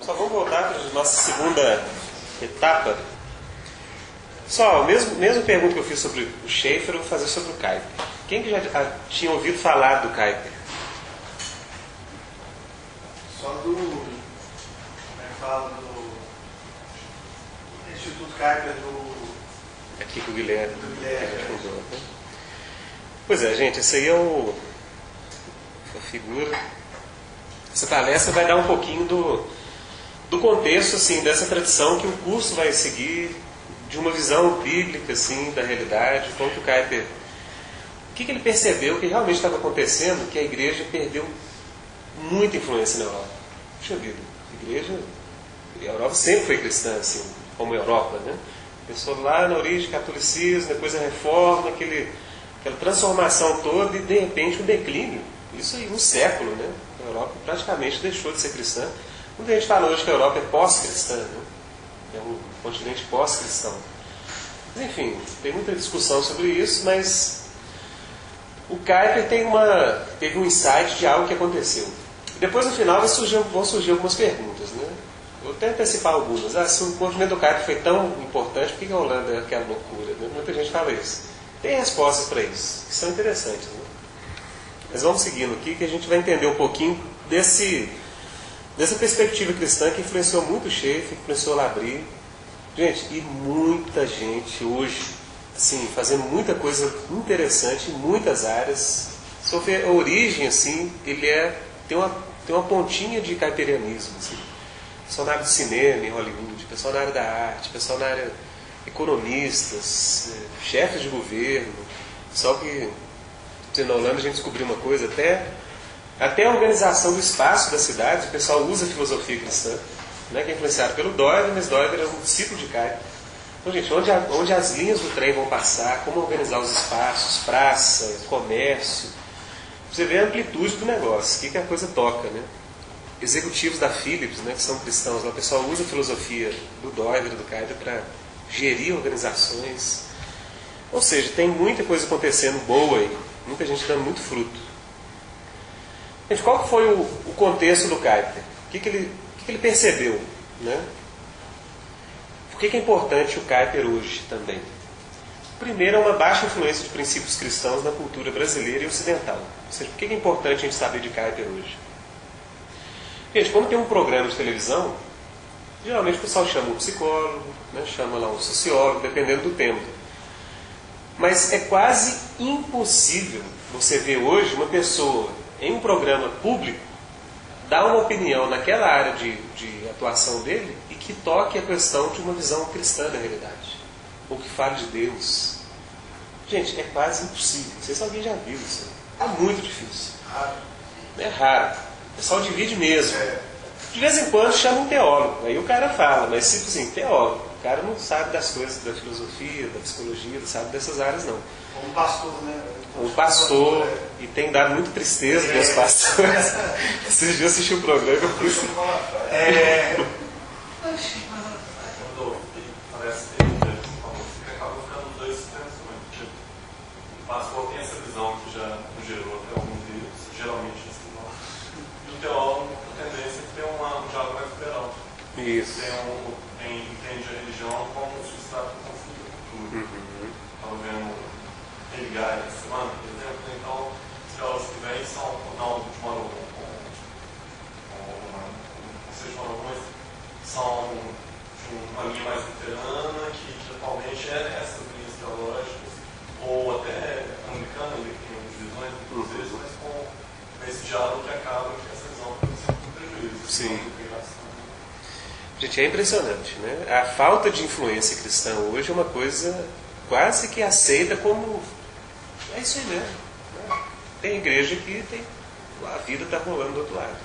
Só vamos voltar para a nossa segunda etapa. Só, a mesma pergunta que eu fiz sobre o Schaeffer, eu vou fazer sobre o Kuyper. Quem que já tinha ouvido falar do Kuyper? Só do... Como é que fala? Do Instituto Kuyper do... Aqui com o Guilherme. Do Guilherme. Que a gente fundou, né? Pois é, gente, esse aí é a figura. Essa palestra vai dar um pouquinho do contexto, assim, dessa tradição que o curso vai seguir, de uma visão bíblica, assim, da realidade, como que o Kuyper... O que ele percebeu que realmente estava acontecendo, que a igreja perdeu muita influência na Europa. Puxa vida, a Europa sempre foi cristã, assim, como a Europa, né? Começou lá na origem do catolicismo, depois a reforma, aquela transformação toda e de repente um declínio. Isso aí, um século, né? A Europa praticamente deixou de ser cristã. Muita gente fala hoje que a Europa é pós-cristã, né? É um continente pós-cristão. Mas, enfim, tem muita discussão sobre isso, mas o Kuyper teve um insight de algo que aconteceu. Depois, no final, vão surgir algumas perguntas, né? Vou até antecipar algumas. Se o movimento do Kuyper foi tão importante, por que a Holanda é aquela loucura? Né? Muita gente fala isso. Tem respostas para isso, que são interessantes, né? Mas vamos seguindo aqui, que a gente vai entender um pouquinho dessa perspectiva cristã que influenciou muito o Schaeffer, influenciou o Labrie. Gente, e muita gente hoje, assim, fazendo muita coisa interessante em muitas áreas. A origem, assim, tem uma pontinha de kuyperianismo, assim. Pessoal na área do cinema, em Hollywood, pessoal na área da arte, pessoal na área economistas, chefes de governo. Só que na Holanda a gente descobriu uma coisa, até a organização do espaço da cidade, o pessoal usa a filosofia cristã, né, que é influenciado pelo Doiver, mas Doiver é um discípulo de Kuyper. Então, gente, onde as linhas do trem vão passar, como organizar os espaços, praça, comércio, você vê a amplitude do negócio, o que a coisa toca, né? Executivos da Philips, né, que são cristãos, lá, o pessoal usa a filosofia do Doiver e do Kuyper para gerir organizações. Ou seja, tem muita coisa acontecendo boa aí, muita gente dando muito fruto. Gente, qual que foi o contexto do Kuyper? O que ele percebeu, né? Por que é importante o Kuyper hoje também? Primeiro, é uma baixa influência de princípios cristãos na cultura brasileira e ocidental. Ou seja, por que é importante a gente saber de Kuyper hoje? Gente, quando tem um programa de televisão, geralmente o pessoal chama um psicólogo, né? Chama lá um sociólogo, dependendo do tema. Mas é quase impossível você ver hoje uma pessoa em um programa público dar uma opinião naquela área de atuação dele e que toque a questão de uma visão cristã da realidade. Ou que fale de Deus. Gente, é quase impossível. Não sei se alguém já viu isso. É muito difícil. É raro. O pessoal divide mesmo. De vez em quando chama um teólogo. Aí o cara fala, mas tipo assim, teólogo. O cara não sabe das coisas da filosofia, da psicologia, não sabe dessas áreas não. Um pastor, né? Um pastor, e tem dado muita tristeza para os pastores. Esses dias eu assisti o programa e eu fui... Quando parece que acaba ficando os dois sistemas também. Tipo, o pastor tem essa visão que já gerou até alguns livros, geralmente assim, não. E o teólogo, a tendência é ter um diálogo mais liberal. Isso. Entende a religião como um substrato de conflito da cultura. Estava vendo Hegel essa semana, por exemplo. Então, os teólogos que vêm são, não de uma são de uma linha mais luterana, que atualmente é essas linhas teológicas, ou até anglicana, ali que tem divisões, inclusive, mas com esse diálogo que acaba que essa visão tem sempre um prejuízo. Sim. Gente, é impressionante, né? A falta de influência cristã hoje é uma coisa quase que aceita como... É isso aí mesmo. Né? Tem igreja que a vida está rolando do outro lado.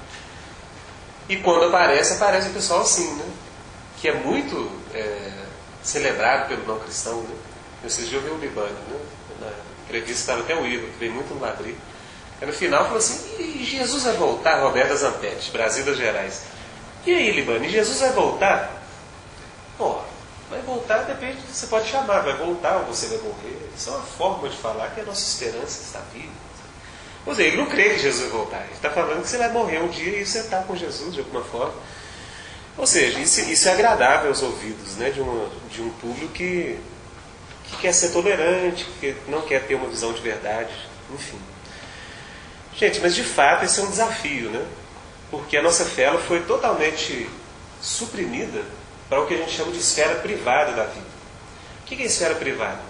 E quando aparece o pessoal assim, né? Que é muito celebrado pelo não cristão, né? Esses dias eu vi o Libani, né? Na entrevista estava até o Igor, que veio muito no Madrid. Aí no final falou assim, e Jesus vai voltar? Roberta Zampetti, Brasil das Gerais. E aí, Libani, Jesus vai voltar? Pô, vai voltar, depende, você pode chamar, vai voltar ou você vai morrer. Isso é uma forma de falar que a nossa esperança está viva. Ou seja, ele não crê que Jesus vai voltar. Ele está falando que você vai morrer um dia e você está com Jesus de alguma forma. Ou seja, isso é agradável aos ouvidos, né, de um público que quer ser tolerante, que não quer ter uma visão de verdade, enfim. Gente, mas de fato esse é um desafio, né? Porque a nossa fé ela foi totalmente suprimida para o que a gente chama de esfera privada da vida. O que é esfera privada?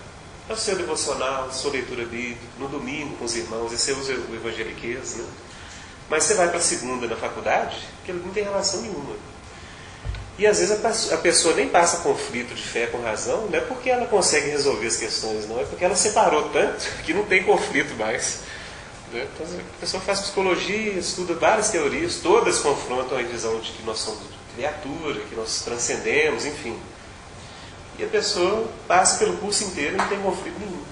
É o seu devocional, a sua leitura bíblica, no domingo com os irmãos, você usa o evangeliquez, né? Mas você vai para a segunda na faculdade, que não tem relação nenhuma. E às vezes a pessoa nem passa conflito de fé com razão, não é porque ela consegue resolver as questões, não, é porque ela separou tanto que não tem conflito mais. Né? Então a pessoa faz psicologia, estuda várias teorias, todas confrontam a visão de que nós somos criatura, que nós transcendemos, enfim. E a pessoa passa pelo curso inteiro e não tem conflito nenhum.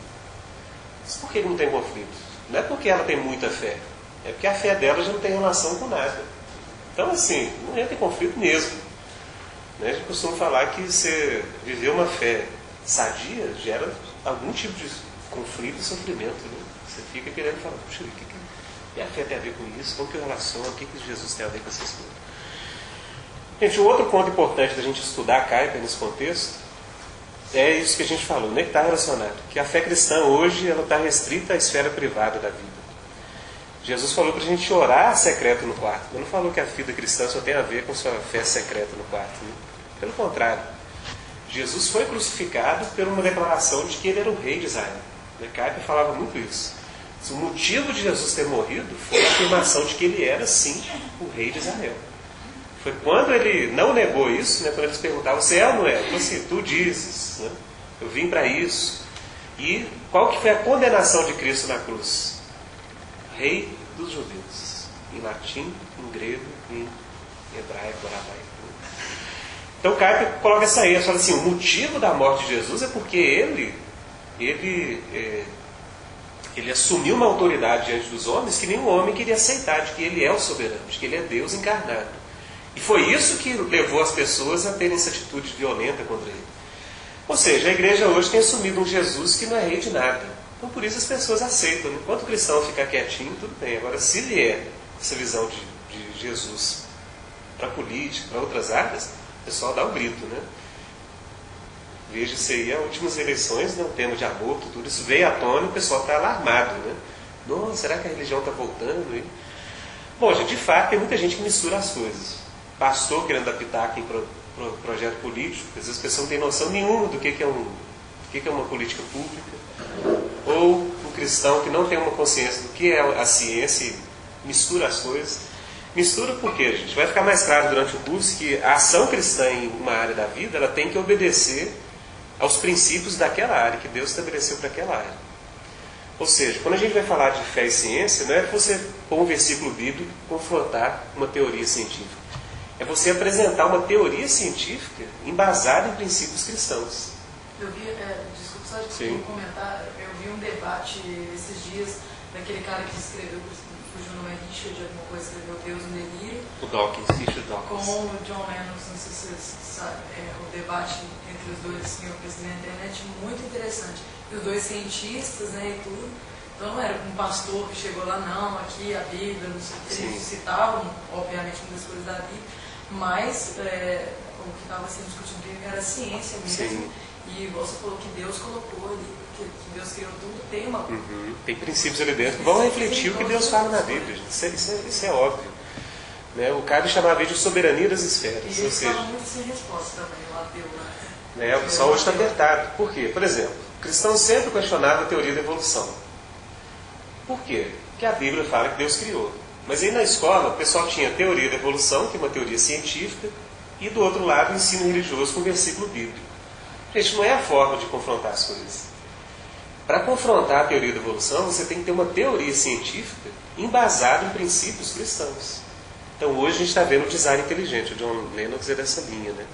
Mas por que não tem conflito? Não é porque ela tem muita fé, é porque a fé dela já não tem relação com nada. Então assim, não entra em conflito mesmo. A gente costuma falar que você viver uma fé sadia gera algum tipo de conflito e sofrimento. Né? Você fica querendo falar, puxa, o que a fé tem a ver com isso? Como que eu relaciono? O que Jesus tem a ver com essas coisas? Gente, um outro ponto importante da gente estudar Kuyper nesse contexto é isso que a gente falou, né? Que está relacionado. Que a fé cristã hoje ela está restrita à esfera privada da vida. Jesus falou para a gente orar secreto no quarto. Ele não falou que a vida cristã só tem a ver com sua fé secreta no quarto. Né? Pelo contrário. Jesus foi crucificado por uma declaração de que ele era o rei de Israel. Kuyper falava muito isso. O motivo de Jesus ter morrido foi a afirmação de que ele era, sim, o rei de Israel. Foi quando ele não negou isso, né, quando eles perguntavam, você é ou não é? Ele falou assim, tu dizes, né? Eu vim para isso. E qual que foi a condenação de Cristo na cruz? Rei dos judeus. Em latim, em grego, em hebraico, aramaico. Então Kuyper coloca essa aí, ele fala assim, o motivo da morte de Jesus é porque ele assumiu uma autoridade diante dos homens que nenhum homem queria aceitar, de que ele é o soberano, de que ele é Deus encarnado. E foi isso que levou as pessoas a terem essa atitude violenta contra ele. Ou seja, a igreja hoje tem assumido um Jesus que não é rei de nada. Então por isso as pessoas aceitam. Enquanto o cristão ficar quietinho, tudo bem. Agora, se vier essa visão de Jesus para a política, para outras áreas, o pessoal dá um grito, né? Veja se aí as últimas eleições, né, o tema de aborto, tudo isso veio à tona e o pessoal está alarmado, né? Nossa, será que a religião está voltando? Hein? Bom, gente, de fato, tem muita gente que mistura as coisas. Pastor querendo dar pitaco em projeto político, às vezes a pessoa não tem noção nenhuma do que é uma política pública, ou um cristão que não tem uma consciência do que é a ciência e mistura as coisas. Mistura por quê, gente? Vai ficar mais claro durante o curso que a ação cristã em uma área da vida, ela tem que obedecer aos princípios daquela área, que Deus estabeleceu para aquela área. Ou seja, quando a gente vai falar de fé e ciência, não é você pôr um versículo bíblico e confrontar uma teoria científica. É você apresentar uma teoria científica embasada em princípios cristãos. Eu vi, desculpa só de comentar, eu vi um debate esses dias daquele cara que escreveu, fugiu no Richard de alguma coisa, escreveu Deus no Delírio. O Dawkins, Richard Dawkins. Com o John Lennon, não sei se vocês sabem, o debate entre os dois, assim, eu pensei na internet, muito interessante. E os dois cientistas, né, e tudo. Então não era um pastor que chegou lá, não, aqui a Bíblia, não sei o que, eles citavam, obviamente, muitas coisas da Bíblia, mas o que estava sendo discutido era a ciência mesmo. Sim. E você falou que Deus colocou ali, que Deus criou tudo, tem uma... Tem princípios ali dentro que vão refletir o que Deus fala na Bíblia. Isso é óbvio. Né? O Caio chamava de soberania das esferas. E eles falam muito sem resposta também, o ateu, né? O pessoal hoje está apertado. Por quê? Por exemplo, o cristão sempre questionava a teoria da evolução. Por quê? Porque a Bíblia fala que Deus criou. Mas aí na escola o pessoal tinha a teoria da evolução, que é uma teoria científica, e do outro lado o ensino religioso com o versículo bíblico. Gente, não é a forma de confrontar as coisas. Para confrontar a teoria da evolução, você tem que ter uma teoria científica embasada em princípios cristãos. Então hoje a gente está vendo o design inteligente, o John Lennox é dessa linha, né?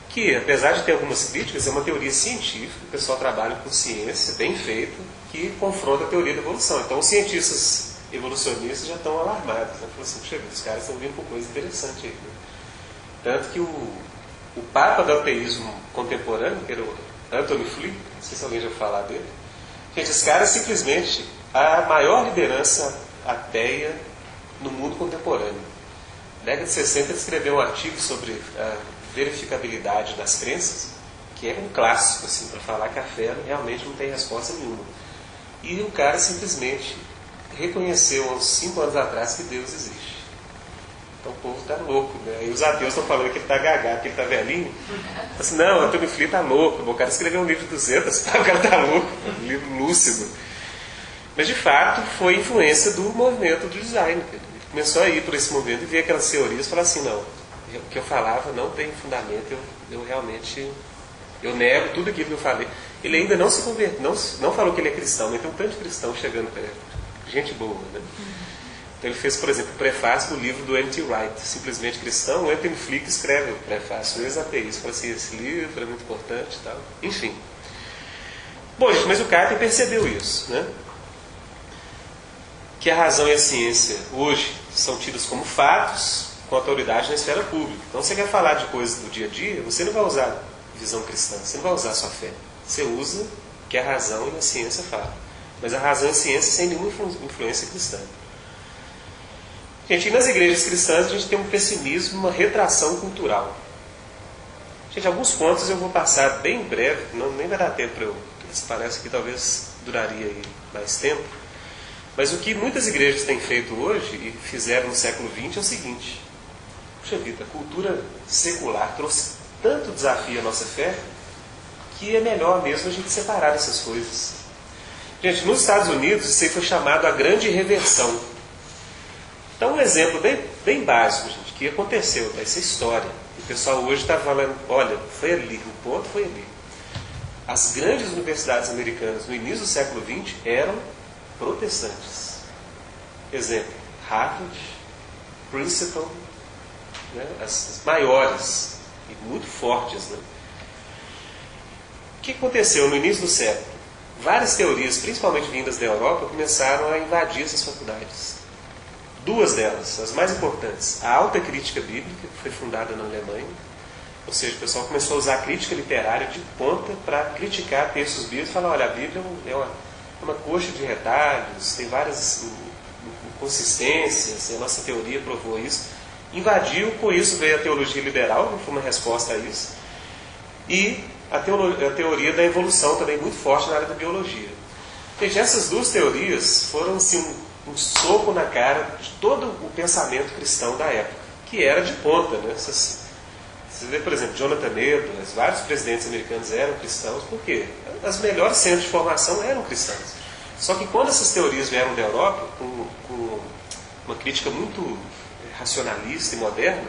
Que, apesar de ter algumas críticas, é uma teoria científica, o pessoal trabalha com ciência, bem feita, que confronta a teoria da evolução. Então os cientistas evolucionistas já estão alarmados, né? Falam assim, puxa, os caras estão vindo com coisa interessante aí. Né? Tanto que o Papa do ateísmo contemporâneo, que era o Anthony Flew, não sei se alguém já falar dele, gente, esse cara é simplesmente a maior liderança ateia no mundo contemporâneo. década de 60 ele escreveu um artigo sobre a verificabilidade das crenças, que é um clássico, assim, para falar que a fé realmente não tem resposta nenhuma. E o cara simplesmente reconheceu há uns 5 anos atrás que Deus existe. Então o povo está louco, né? E os ateus estão falando que ele está gagá, que ele está velhinho. Assim, não, Antônio Fleet está louco, o cara escreveu um livro de 200, o cara está louco, um livro lúcido. Mas de fato foi influência do movimento do design. Ele começou a ir por esse movimento e ver aquelas teorias e falar assim, não, o que eu falava não tem fundamento, eu realmente... Eu nego tudo aquilo que eu falei. Ele ainda não se converteu, não falou que ele é cristão, mas tem um tanto de cristão chegando perto. Gente boa, né? Então ele fez, por exemplo, o prefácio do livro do N.T. Wright, Simplesmente Cristão. O Anthony Flick escreve o prefácio, o ex-ateísta. Fala assim, esse livro é muito importante e tal. Enfim. Bom, gente, mas o Carter percebeu isso, né? Que a razão e a ciência hoje são tidas como fatos com autoridade na esfera pública. Então você quer falar de coisas do dia a dia, você não vai usar visão cristã, você não vai usar a sua fé. Você usa o que a razão e a ciência falam. Mas a razão e a ciência sem nenhuma influência cristã. Gente, e nas igrejas cristãs a gente tem um pessimismo, uma retração cultural. Gente, alguns pontos eu vou passar bem breve, nem vai dar tempo para eu... Essa palestra aqui talvez duraria aí mais tempo. Mas o que muitas igrejas têm feito hoje, e fizeram no século XX, é o seguinte. Puxa vida, a cultura secular trouxe tanto desafio à nossa fé, que é melhor mesmo a gente separar essas coisas. Gente, nos Estados Unidos isso aí foi chamado a grande reversão. Então um exemplo bem básico, gente, que aconteceu, essa história. O pessoal hoje está falando, olha, foi ali, o ponto foi ali. As grandes universidades americanas no início do século XX eram protestantes. Exemplo, Harvard, Princeton, né, as maiores e muito fortes. Né? O que aconteceu no início do século? Várias teorias, principalmente vindas da Europa, começaram a invadir essas faculdades. Duas delas, as mais importantes. A Alta Crítica Bíblica, que foi fundada na Alemanha. Ou seja, o pessoal começou a usar a crítica literária de ponta para criticar textos bíblicos e falar, olha, a Bíblia é uma coxa de retalhos, tem várias inconsistências, e a nossa teoria provou isso. Invadiu, com isso veio a teologia liberal, que foi uma resposta a isso. E a teoria da evolução também muito forte na área da biologia. Veja, essas duas teorias foram assim, um soco na cara de todo o pensamento cristão da época, que era de ponta. Né? Você vê, por exemplo, Jonathan Edwards, vários presidentes americanos eram cristãos, por quê? As melhores centros de formação eram cristãos. Só que quando essas teorias vieram da Europa, com uma crítica muito racionalista e moderna,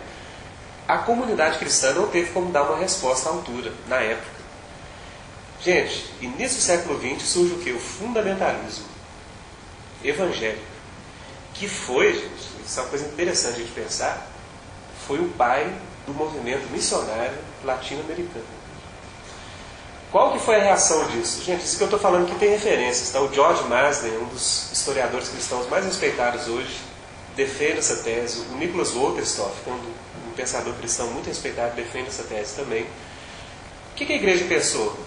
a comunidade cristã não teve como dar uma resposta à altura, na época. Gente, início do século XX surge o quê? O fundamentalismo evangélico, que foi, gente, isso é uma coisa interessante a gente pensar, foi o pai do movimento missionário latino-americano. Qual que foi a reação disso? Gente, isso que eu estou falando aqui tem referências. Tá? O George Marsden, um dos historiadores cristãos mais respeitados hoje, defende essa tese. O Nicholas Wolterstorff, um pensador cristão muito respeitado, defende essa tese também. O que a igreja pensou?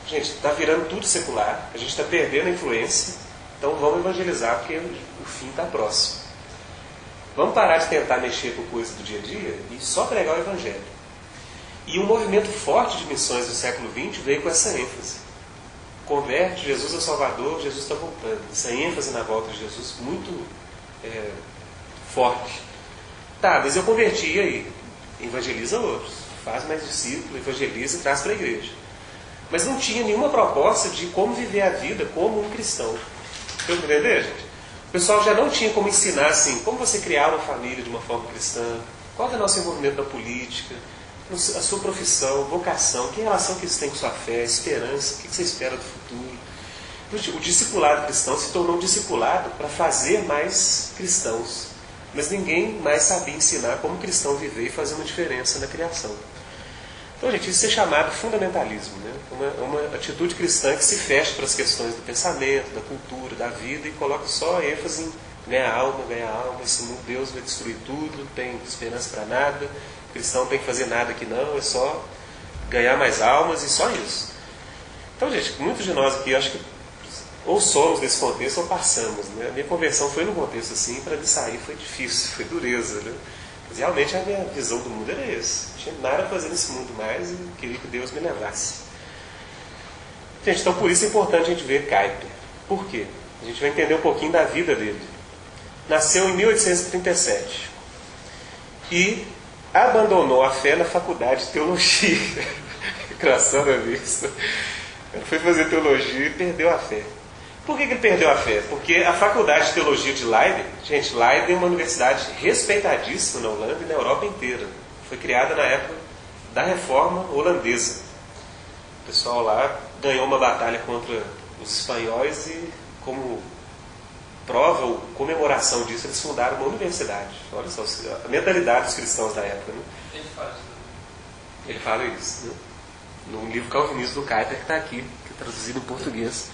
Gente, está virando tudo secular, a gente está perdendo a influência, então vamos evangelizar porque o fim está próximo. Vamos parar de tentar mexer com coisas do dia a dia e só pregar o Evangelho. E um movimento forte de missões do século XX veio com essa ênfase. Converte, Jesus é o Salvador, Jesus está voltando. Essa ênfase na volta de Jesus muito forte. Tá, mas eu converti, e aí? Evangeliza outros. Faz mais discípulos, evangeliza e traz para a igreja. Mas não tinha nenhuma proposta de como viver a vida como um cristão. Deu para entender, gente? O pessoal já não tinha como ensinar assim, como você criar uma família de uma forma cristã, qual é o nosso envolvimento na política, a sua profissão, vocação, que relação que isso tem com sua fé, esperança, o que você espera do futuro. O discipulado cristão se tornou um discipulado para fazer mais cristãos, mas ninguém mais sabia ensinar como cristão viver e fazer uma diferença na criação. Então, gente, isso é chamado fundamentalismo, né? Uma atitude cristã que se fecha para as questões do pensamento, da cultura, da vida e coloca só ênfase em ganhar alma, esse mundo, Deus vai destruir tudo, não tem esperança para nada, o cristão não tem que fazer nada aqui não, é só ganhar mais almas e só isso. Então, gente, muitos de nós aqui, acho que ou somos desse contexto ou passamos, né? A minha conversão foi num contexto assim, para me sair foi difícil, foi dureza, né? Mas realmente a minha visão do mundo era essa. Não tinha nada a fazer nesse mundo mais e queria que Deus me levasse. Gente, então por isso é importante a gente ver Kuyper. Por quê? A gente vai entender um pouquinho da vida dele. Nasceu em 1837 e abandonou a fé na faculdade de teologia. Engraçado a vista. Ele foi fazer teologia e perdeu a fé. Por que ele perdeu a fé? Porque a faculdade de teologia de Leiden, gente, Leiden é uma universidade respeitadíssima na Holanda e na Europa inteira. Foi criada na época da reforma holandesa. O pessoal lá ganhou uma batalha contra os espanhóis e, como prova ou comemoração disso, eles fundaram uma universidade. Olha só a mentalidade dos cristãos da época, né? Ele fala isso, né? No livro Calvinismo do Kuyper, que está aqui, que é traduzido em português.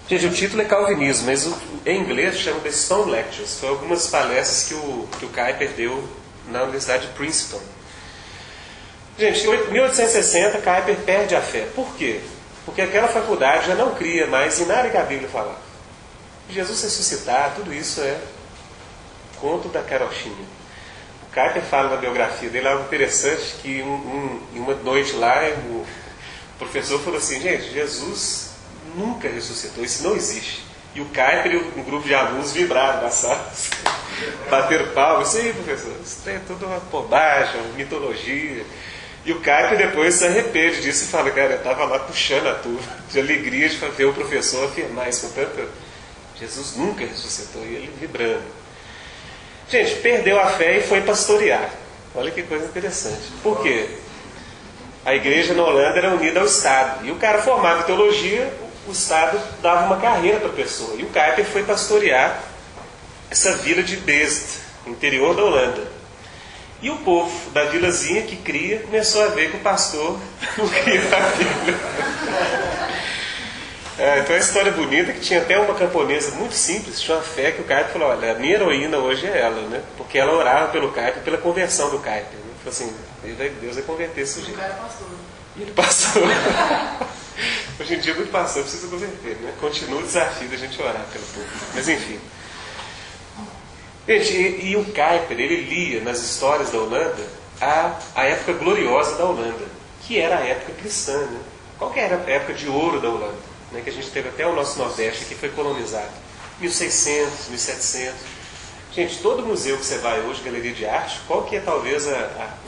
Gente, o título é Calvinismo, mas em inglês chama The Stone Lectures. Foi algumas palestras que o Kuyper deu na Universidade de Princeton. Gente, em 1860, Kuyper perde a fé. Por quê? Porque aquela faculdade já não cria mais em nada que a Bíblia fala. Jesus ressuscitar, tudo isso é conto da carochinha. O Kuyper fala na biografia dele algo interessante, que em uma noite lá, o professor falou assim, gente, Jesus nunca ressuscitou, isso não existe. E o Kuyper e um grupo de alunos vibraram na sala, bateram palmas, isso aí, professor, isso é tudo uma bobagem, uma mitologia. E o Kuyper depois se arrepende disso e fala, cara, eu estava lá puxando a turma, de alegria de ver o professor afirmar isso com tanta... Jesus nunca ressuscitou, e ele vibrando. Gente, perdeu a fé e foi pastorear. Olha que coisa interessante. Por quê? A igreja na Holanda era unida ao Estado. E o cara formado em teologia, o Estado dava uma carreira para a pessoa. E o Kuyper foi pastorear essa vila de Beest, interior da Holanda. E o povo da vilazinha que cria começou a ver que o pastor não cria a Bíblia. Então é uma história bonita, que tinha até uma camponesa muito simples, tinha uma fé que o Kuyper falou, olha, a minha heroína hoje é ela, né? Porque ela orava pelo Kuyper, pela conversão do Kuyper. Né? Falou assim, Deus vai converter esse sujeito. O cara é pastor. E ele passou. Hoje em dia muito pastor precisa converter, né? Continua o desafio da gente orar pelo povo. Mas enfim. Gente, e o Kuyper, ele lia nas histórias da Holanda a época gloriosa da Holanda, que era a época cristã, né? Qual que era a época de ouro da Holanda? Né, que a gente teve até o nosso Nordeste que foi colonizado. 1600, 1700. Gente, todo museu que você vai hoje, galeria de arte, qual que é talvez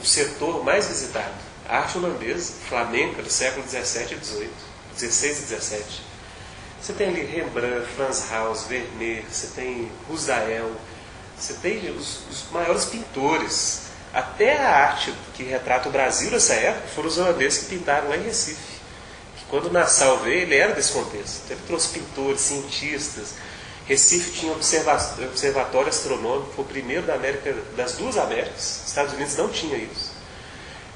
o setor mais visitado? A arte holandesa, flamenca, do século 17 e 18, 16 e 17. Você tem ali Rembrandt, Frans Hals, Vermeer, você tem Rusael, você tem os maiores pintores. Até a arte que retrata o Brasil nessa época foram os holandeses que pintaram lá em Recife. Quando Nassau veio, ele era desse contexto. Ele trouxe pintores, cientistas. Recife tinha observatório astronômico, foi o primeiro da América, das duas Américas. Os Estados Unidos não tinha isso.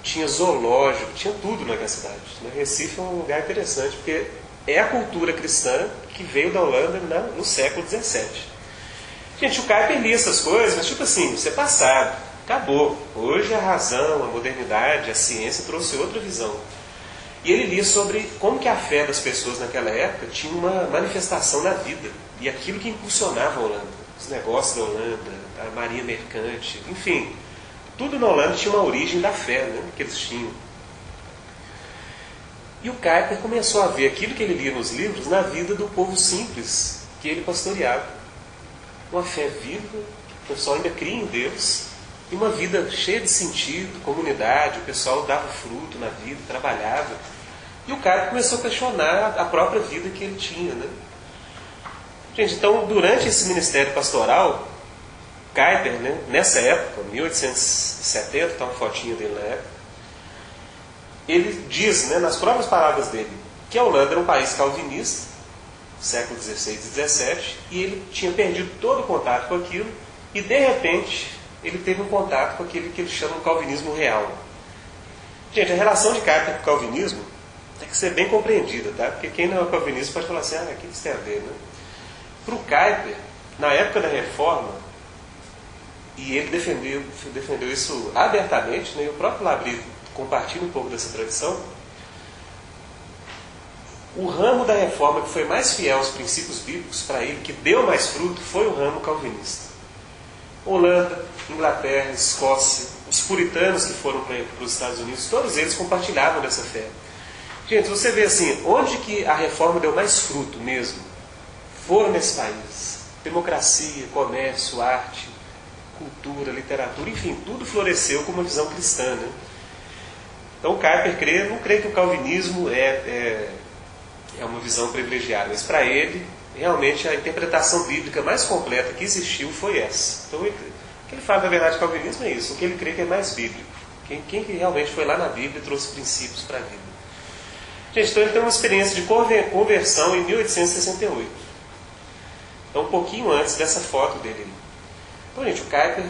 Tinha zoológico, tinha tudo naquela cidade. Recife é um lugar interessante, porque é a cultura cristã que veio da Holanda no século XVII. Gente, o Kuyper lia essas coisas, mas tipo assim, isso é passado, acabou. Hoje a razão, a modernidade, a ciência trouxe outra visão. E ele lia sobre como que a fé das pessoas naquela época tinha uma manifestação na vida. E aquilo que impulsionava a Holanda. Os negócios da Holanda, a marinha mercante, enfim. Tudo na Holanda tinha uma origem da fé, né, que eles tinham. E o Kuyper começou a ver aquilo que ele lia nos livros na vida do povo simples que ele pastoreava. Uma fé viva, que o pessoal ainda cria em Deus. E uma vida cheia de sentido, comunidade, o pessoal dava fruto na vida, trabalhava. E o cara começou a questionar a própria vida que ele tinha, né? Gente, então, durante esse ministério pastoral, Kuyper, né, nessa época, 1870, está uma fotinha dele na época, ele diz, né, nas próprias palavras dele, que a Holanda era um país calvinista, século XVI e XVII, e ele tinha perdido todo o contato com aquilo, e de repente ele teve um contato com aquele que ele chama de calvinismo real. Gente, a relação de Kuyper com o calvinismo tem que ser bem compreendida, tá? Porque quem não é calvinista pode falar assim, o que isso tem a ver, né? Para o Kuyper, na época da Reforma, e ele defendeu isso abertamente, né? E o próprio Labrie compartilha um pouco dessa tradição, o ramo da Reforma que foi mais fiel aos princípios bíblicos para ele, que deu mais fruto, foi o ramo calvinista. Holanda, Inglaterra, Escócia, os puritanos que foram para os Estados Unidos, todos eles compartilhavam dessa fé. Gente, você vê assim, onde que a reforma deu mais fruto mesmo? Foram nesse país. Democracia, comércio, arte, cultura, literatura, enfim, tudo floresceu com uma visão cristã, né? Então Kuyper não crê que o calvinismo é uma visão privilegiada, mas para ele, realmente, a interpretação bíblica mais completa que existiu foi essa. Então, o que ele fala, na verdade, calvinismo é isso, o que ele crê que é mais bíblico. Quem que realmente foi lá na Bíblia e trouxe princípios para a vida. Gente, então ele tem uma experiência de conversão em 1868. Então, um pouquinho antes dessa foto dele. Então, gente, o Kuyper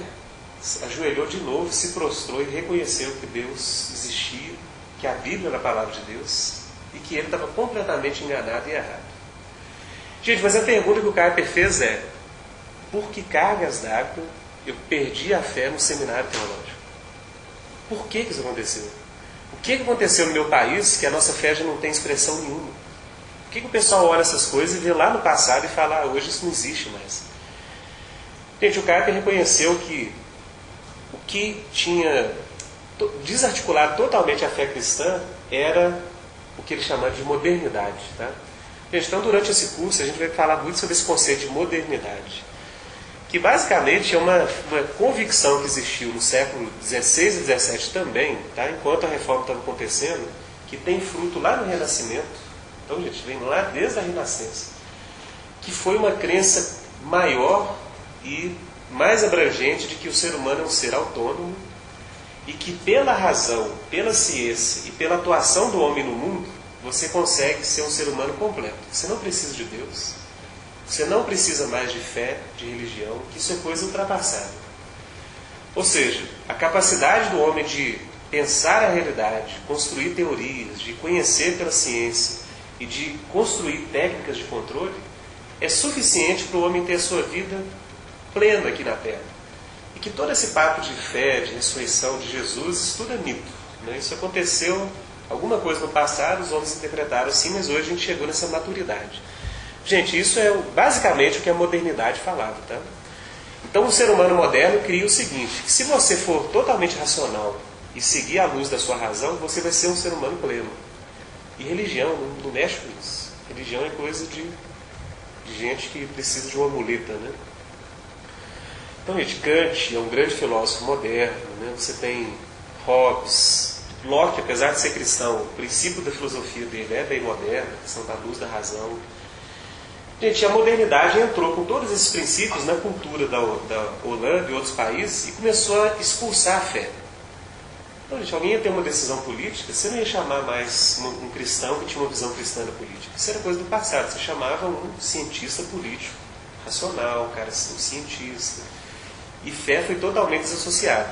ajoelhou de novo, se prostrou e reconheceu que Deus existia, que a Bíblia era a palavra de Deus e que ele estava completamente enganado e errado. Gente, mas a pergunta que o Kuyper fez é: por que cargas d'água eu perdi a fé no seminário teológico? Por que isso aconteceu? O que aconteceu no meu país que a nossa fé já não tem expressão nenhuma? Por que o pessoal olha essas coisas e vê lá no passado e fala, hoje isso não existe mais? Gente, o Kuyper reconheceu que o que tinha desarticulado totalmente a fé cristã era o que ele chamava de modernidade. Tá? Gente, então durante esse curso a gente vai falar muito sobre esse conceito de modernidade, que basicamente é uma convicção que existiu no século XVI e XVII também, tá? Enquanto a reforma estava acontecendo, que tem fruto lá no Renascimento. Então, gente, vem lá desde a Renascença, que foi uma crença maior e mais abrangente de que o ser humano é um ser autônomo e que pela razão, pela ciência e pela atuação do homem no mundo, você consegue ser um ser humano completo. Você não precisa de Deus. Você não precisa mais de fé, de religião, que isso é coisa ultrapassada. Ou seja, a capacidade do homem de pensar a realidade, construir teorias, de conhecer pela ciência e de construir técnicas de controle é suficiente para o homem ter a sua vida plena aqui na Terra. E que todo esse papo de fé, de ressurreição de Jesus, isso tudo é mito. Né? Isso aconteceu, alguma coisa no passado, os homens interpretaram assim, mas hoje a gente chegou nessa maturidade. Gente, isso é basicamente o que a modernidade falava, tá? Então o ser humano moderno cria o seguinte, que se você for totalmente racional e seguir a luz da sua razão, você vai ser um ser humano pleno. E religião não mexe com isso. Religião é coisa de gente que precisa de uma muleta, né? Então, gente, Kant é um grande filósofo moderno, né? Você tem Hobbes, Locke, apesar de ser cristão, o princípio da filosofia dele é bem moderno, a questão da luz da razão. Gente, a modernidade entrou com todos esses princípios na cultura da Holanda e outros países e começou a expulsar a fé. Então, gente, alguém ia ter uma decisão política, você não ia chamar mais um cristão que tinha uma visão cristã da política. Isso era coisa do passado, você chamava um cientista político, racional, um cara, um cientista. E fé foi totalmente desassociada.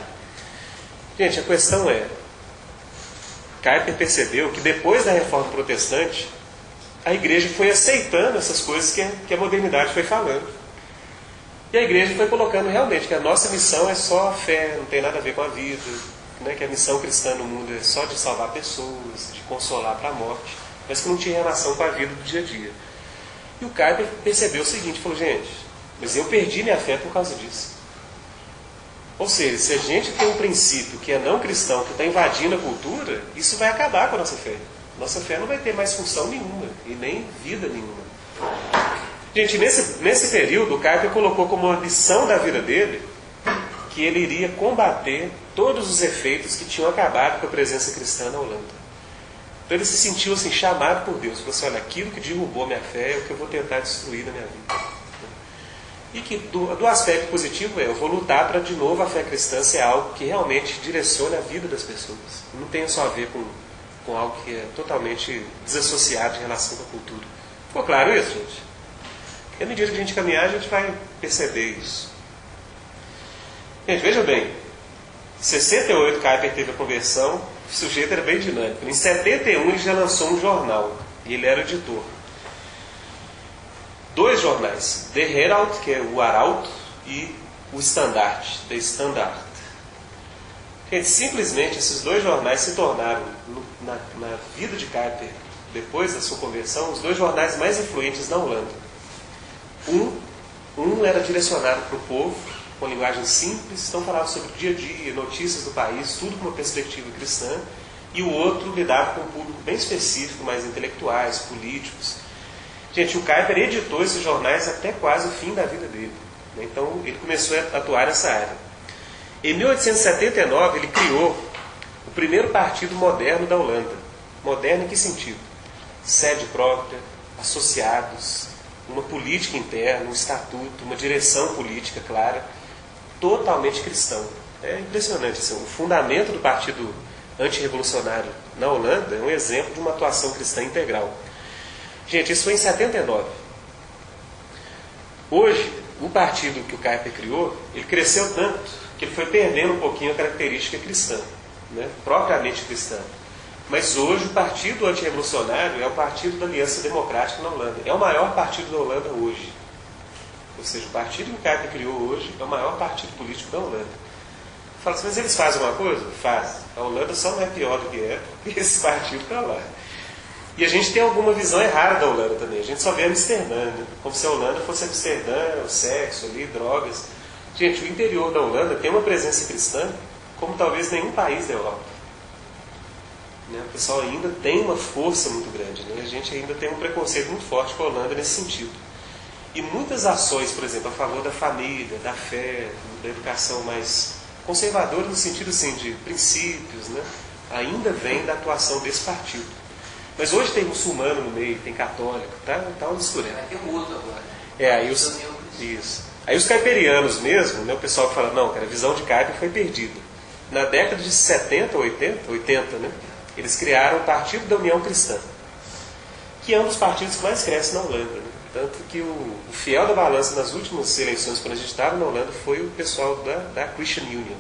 Gente, a questão é, Kuyper percebeu que depois da Reforma Protestante, a igreja foi aceitando essas coisas que a modernidade foi falando. E a igreja foi colocando realmente que a nossa missão é só a fé, não tem nada a ver com a vida, né? Que a missão cristã no mundo é só de salvar pessoas, de consolar para a morte, mas que não tinha relação com a vida do dia a dia. E o Kuyper percebeu o seguinte, falou, gente, mas eu perdi minha fé por causa disso. Ou seja, se a gente tem um princípio que é não cristão, que está invadindo a cultura, isso vai acabar com a nossa fé. Nossa fé não vai ter mais função nenhuma, e nem vida nenhuma. Gente, nesse período, o Kuyper colocou como uma lição da vida dele que ele iria combater todos os efeitos que tinham acabado com a presença cristã na Holanda. Então ele se sentiu assim, chamado por Deus. Falou assim, olha, aquilo que derrubou minha fé é o que eu vou tentar destruir na minha vida. E que do aspecto positivo eu vou lutar para de novo a fé cristã ser algo que realmente direcione a vida das pessoas. Não tem só a ver com algo que é totalmente desassociado em relação com a cultura. Ficou claro isso, gente? E à medida que a gente caminhar, a gente vai perceber isso. Gente, veja bem, em 68 Kuyper teve a conversão, o sujeito era bem dinâmico. Em 71 ele já lançou um jornal, e ele era editor. 2 jornais, The Herald, que é o Arauto, e o Standard, The Standard. Gente, simplesmente esses 2 jornais se tornaram, na vida de Kuyper, depois da sua conversão, os 2 jornais mais influentes na Holanda. Um era direcionado para o povo, com linguagem simples, então falava sobre o dia a dia, notícias do país, tudo com uma perspectiva cristã, e o outro lidava com um público bem específico, mais intelectuais, políticos. Gente, o Kuyper editou esses jornais até quase o fim da vida dele, né? Então ele começou a atuar nessa área. Em 1879 ele criou o primeiro partido moderno da Holanda. Moderno em que sentido? Sede própria, associados, uma política interna, um estatuto, uma direção política clara, totalmente cristão. É impressionante. Assim, o fundamento do partido antirrevolucionário na Holanda é um exemplo de uma atuação cristã integral. Gente, isso foi em 79. Hoje, o partido que o Kuyper criou, ele cresceu tanto que ele foi perdendo um pouquinho a característica cristã, né? Propriamente cristã. Mas hoje o partido antirrevolucionário é o partido da Aliança Democrática na Holanda. É o maior partido da Holanda hoje. Ou seja, o partido que o Kuyper criou hoje é o maior partido político da Holanda. Fala assim, mas eles fazem uma coisa? Fazem. A Holanda só não é pior do que é, porque esse partido está lá. E a gente tem alguma visão errada da Holanda também. A gente só vê Amsterdã, né? Como se a Holanda fosse Amsterdã, o sexo ali, drogas. Gente, o interior da Holanda tem uma presença cristã como talvez nenhum país da Europa. Né? O pessoal ainda tem uma força muito grande. Né? A gente ainda tem um preconceito muito forte com a Holanda nesse sentido. E muitas ações, por exemplo, a favor da família, da fé, da educação mais conservadora no sentido assim, de princípios, né? Ainda vem da atuação desse partido. Mas hoje tem muçulmano no meio, tem católico, tá uma mistura. Vai ter um outro agora. Aí os kuiperianos mesmo, né, o pessoal que fala, não, cara, a visão de Kuyper foi perdida. Na década de 70, 80, né, eles criaram o Partido da União Cristã, que é um dos partidos que mais cresce na Holanda. Né? Tanto que o fiel da balança nas últimas eleições, quando a gente estava na Holanda, foi o pessoal da Christian Union.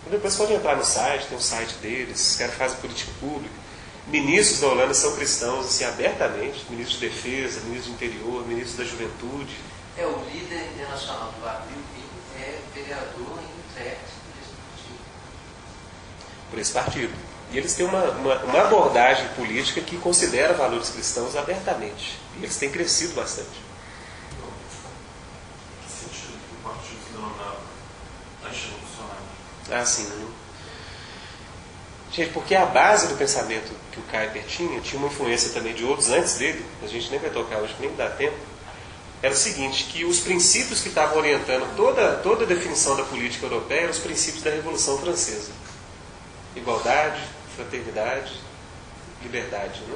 E depois pode entrar no site, tem um site deles, os caras fazem política pública. Ministros da Holanda são cristãos, assim, abertamente. Ministro de Defesa, ministro de Interior, ministro da Juventude. É o líder internacional do Brasil, é vereador em Utrecht por esse partido. E eles têm uma abordagem política que considera valores cristãos abertamente. E eles têm crescido bastante. Que sentido que o partido se denomina antirrevolucionário? Ah, sim. Gente, porque a base do pensamento que o Kuyper tinha uma influência também de outros antes dele, a gente nem vai tocar hoje, nem dá tempo, era o seguinte, que os princípios que estavam orientando toda a definição da política europeia eram os princípios da Revolução Francesa. Igualdade, fraternidade, liberdade. Né?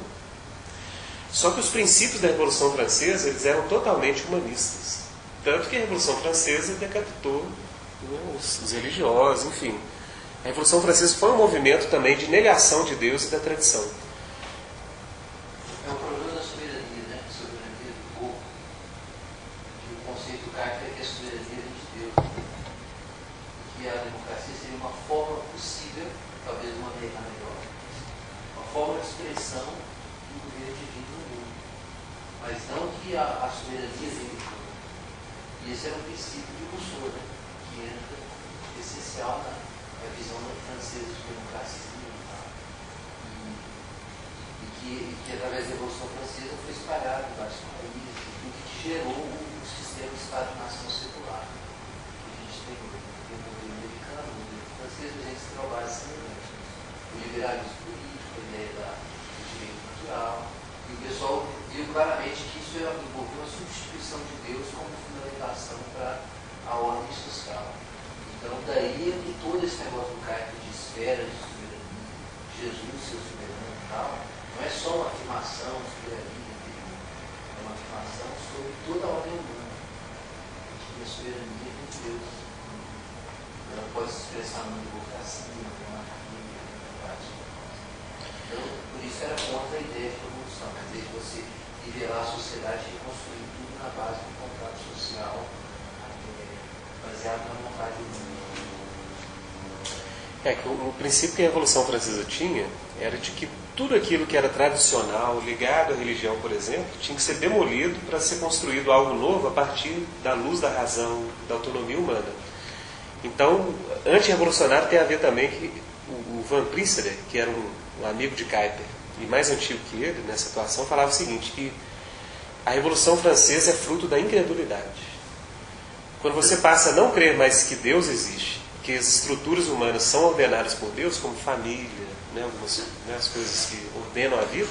Só que os princípios da Revolução Francesa eles eram totalmente humanistas. Tanto que a Revolução Francesa decapitou, né, os religiosos, enfim. A Revolução Francesa foi um movimento também de negação de Deus e da tradição. É o problema da soberania, né? Soberania do povo. Que o conceito do Kuyper é que a soberania vem de Deus. Que a democracia seria uma forma possível, talvez uma melhor, uma forma de expressão do governo divino no mundo. Mas não que a soberania vem do povo. E esse era um princípio de Rousseau, né? Que entra essencial na visão francesa de democracia e que através da Revolução Francesa foi espalhado em vários países, o que gerou o sistema de Estado-nação secular que a gente tem hoje. Tem o modelo americano, o modelo francês, mas eles trabalham semelhante. O liberalismo político, a ideia do direito natural, e o pessoal viu claramente que isso envolveu uma substituição de Deus como fundamentação para a ordem social. Então, daí é que todo esse negócio do Kuyper de esfera, de soberania, Jesus ser soberano e tal, não é só uma afirmação sobre a vida dele, é uma afirmação sobre toda a ordem humana, que a soberania é de Deus. Ela pode se expressar numa democracia, numa monarquia, numa prática. Então, por isso era contra a ideia de revolução, quer dizer, você nivelar a sociedade e reconstruir tudo na base do contrato social, baseado na vontade humana. Que o princípio que a Revolução Francesa tinha era de que tudo aquilo que era tradicional, ligado à religião, por exemplo, tinha que ser demolido para ser construído algo novo a partir da luz da razão, da autonomia humana. Então, antirrevolucionário tem a ver também que o Van Prinsterer, que era um amigo de Kuyper, e mais antigo que ele, nessa atuação, falava o seguinte, que a Revolução Francesa é fruto da incredulidade. quando você passa a não crer mais que Deus existe, que as estruturas humanas são ordenadas por Deus, como família, né, algumas, né, as coisas que ordenam a vida,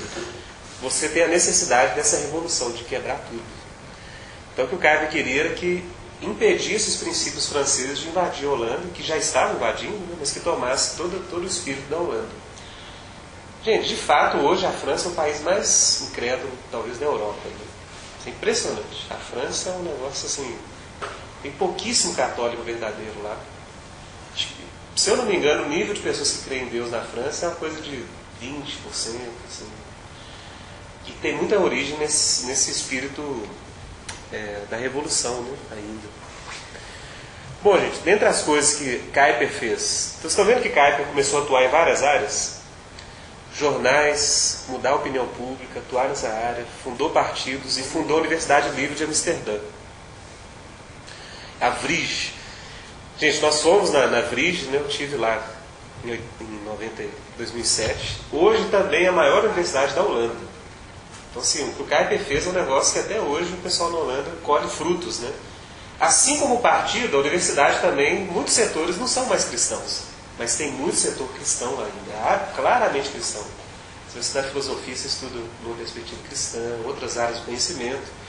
você tem a necessidade dessa revolução, de quebrar tudo. Então o que o Kuyper queria era que impedisse os princípios franceses de invadir a Holanda, que já estavam invadindo, né, mas que tomasse todo o espírito da Holanda. Gente, de fato, hoje a França é o país mais incrédulo, talvez, da Europa. Né? É impressionante. A França é um negócio assim, tem pouquíssimo católico verdadeiro lá. Se eu não me engano, o nível de pessoas que creem em Deus na França é uma coisa de 20%. Assim, e tem muita origem nesse espírito da revolução, né, ainda. Bom, gente, dentre as coisas que Kuyper fez, vocês estão vendo que Kuyper começou a atuar em várias áreas? Jornais, mudar a opinião pública, atuar nessa área, fundou partidos e fundou a Universidade Livre de Amsterdã. A Vrije. Gente, nós fomos na Vrije, né? Eu estive lá em 2007. Hoje também é a maior universidade da Holanda. Então, assim, o que o Kuyper fez é um negócio que até hoje o pessoal na Holanda colhe frutos, né? Assim como o partido, a universidade também, muitos setores não são mais cristãos, mas tem muito setor cristão ainda, claramente cristão. Se você estudar filosofia, você estuda numa perspectiva cristã, outras áreas de conhecimento.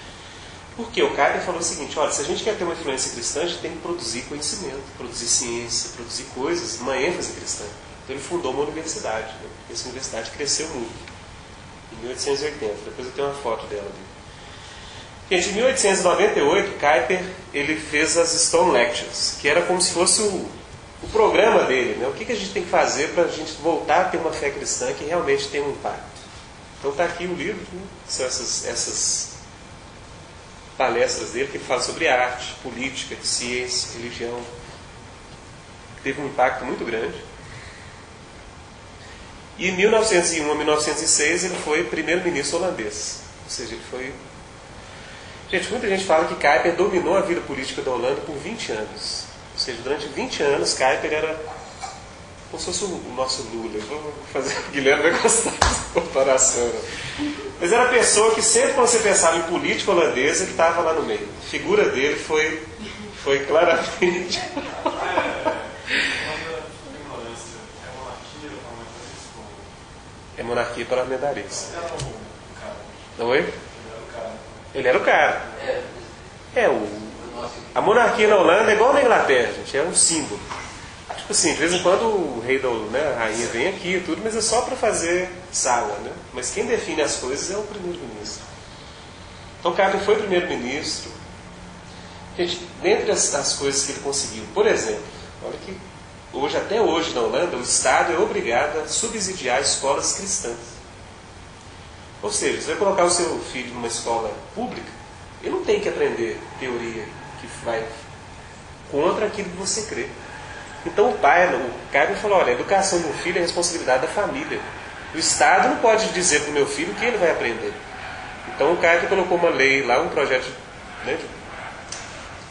Porque o Kuyper falou o seguinte: olha, se a gente quer ter uma influência cristã, a gente tem que produzir conhecimento, produzir ciência, produzir coisas, uma ênfase cristã. Então ele fundou uma universidade, né? Essa universidade cresceu muito, em 1880. Depois eu tenho uma foto dela ali. Gente, em 1898, Kuyper ele fez as Stone Lectures, que era como se fosse o programa dele, né? O que a gente tem que fazer para a gente voltar a ter uma fé cristã que realmente tem um impacto. Então está aqui o livro, né? São essas palestras dele, que ele fala sobre arte, política, ciência, religião. Teve um impacto muito grande. E em 1901 a 1906 ele foi primeiro-ministro holandês. Ou seja, ele foi... Gente, muita gente fala que Kuyper dominou a vida política da Holanda por 20 anos. Ou seja, durante 20 anos, Kuyper era como se fosse o nosso Lula. Vou fazer, o Guilherme vai gostar dessa comparação. Mas era a pessoa que sempre, quando você pensava em política holandesa, ele estava lá no meio. A figura dele foi claramente... É monarquia parlamentarista. Oi? Ele era o cara. A monarquia na Holanda é igual na Inglaterra, gente. É um símbolo. Tipo assim, de vez em quando o rei, né, a rainha vem aqui e tudo, mas é só para fazer sala, né? Mas quem define as coisas é o primeiro-ministro. Então Kuyper foi primeiro-ministro. Gente, dentre as coisas que ele conseguiu, por exemplo, olha que até hoje na Holanda, o Estado é obrigado a subsidiar escolas cristãs. Ou seja, você vai colocar o seu filho numa escola pública, ele não tem que aprender teoria que vai contra aquilo que você crê. Então o Kuyper falou: olha, a educação do filho é responsabilidade da família. O Estado não pode dizer para o meu filho o que ele vai aprender. Então o Kuyper colocou uma lei lá, um projeto, né, de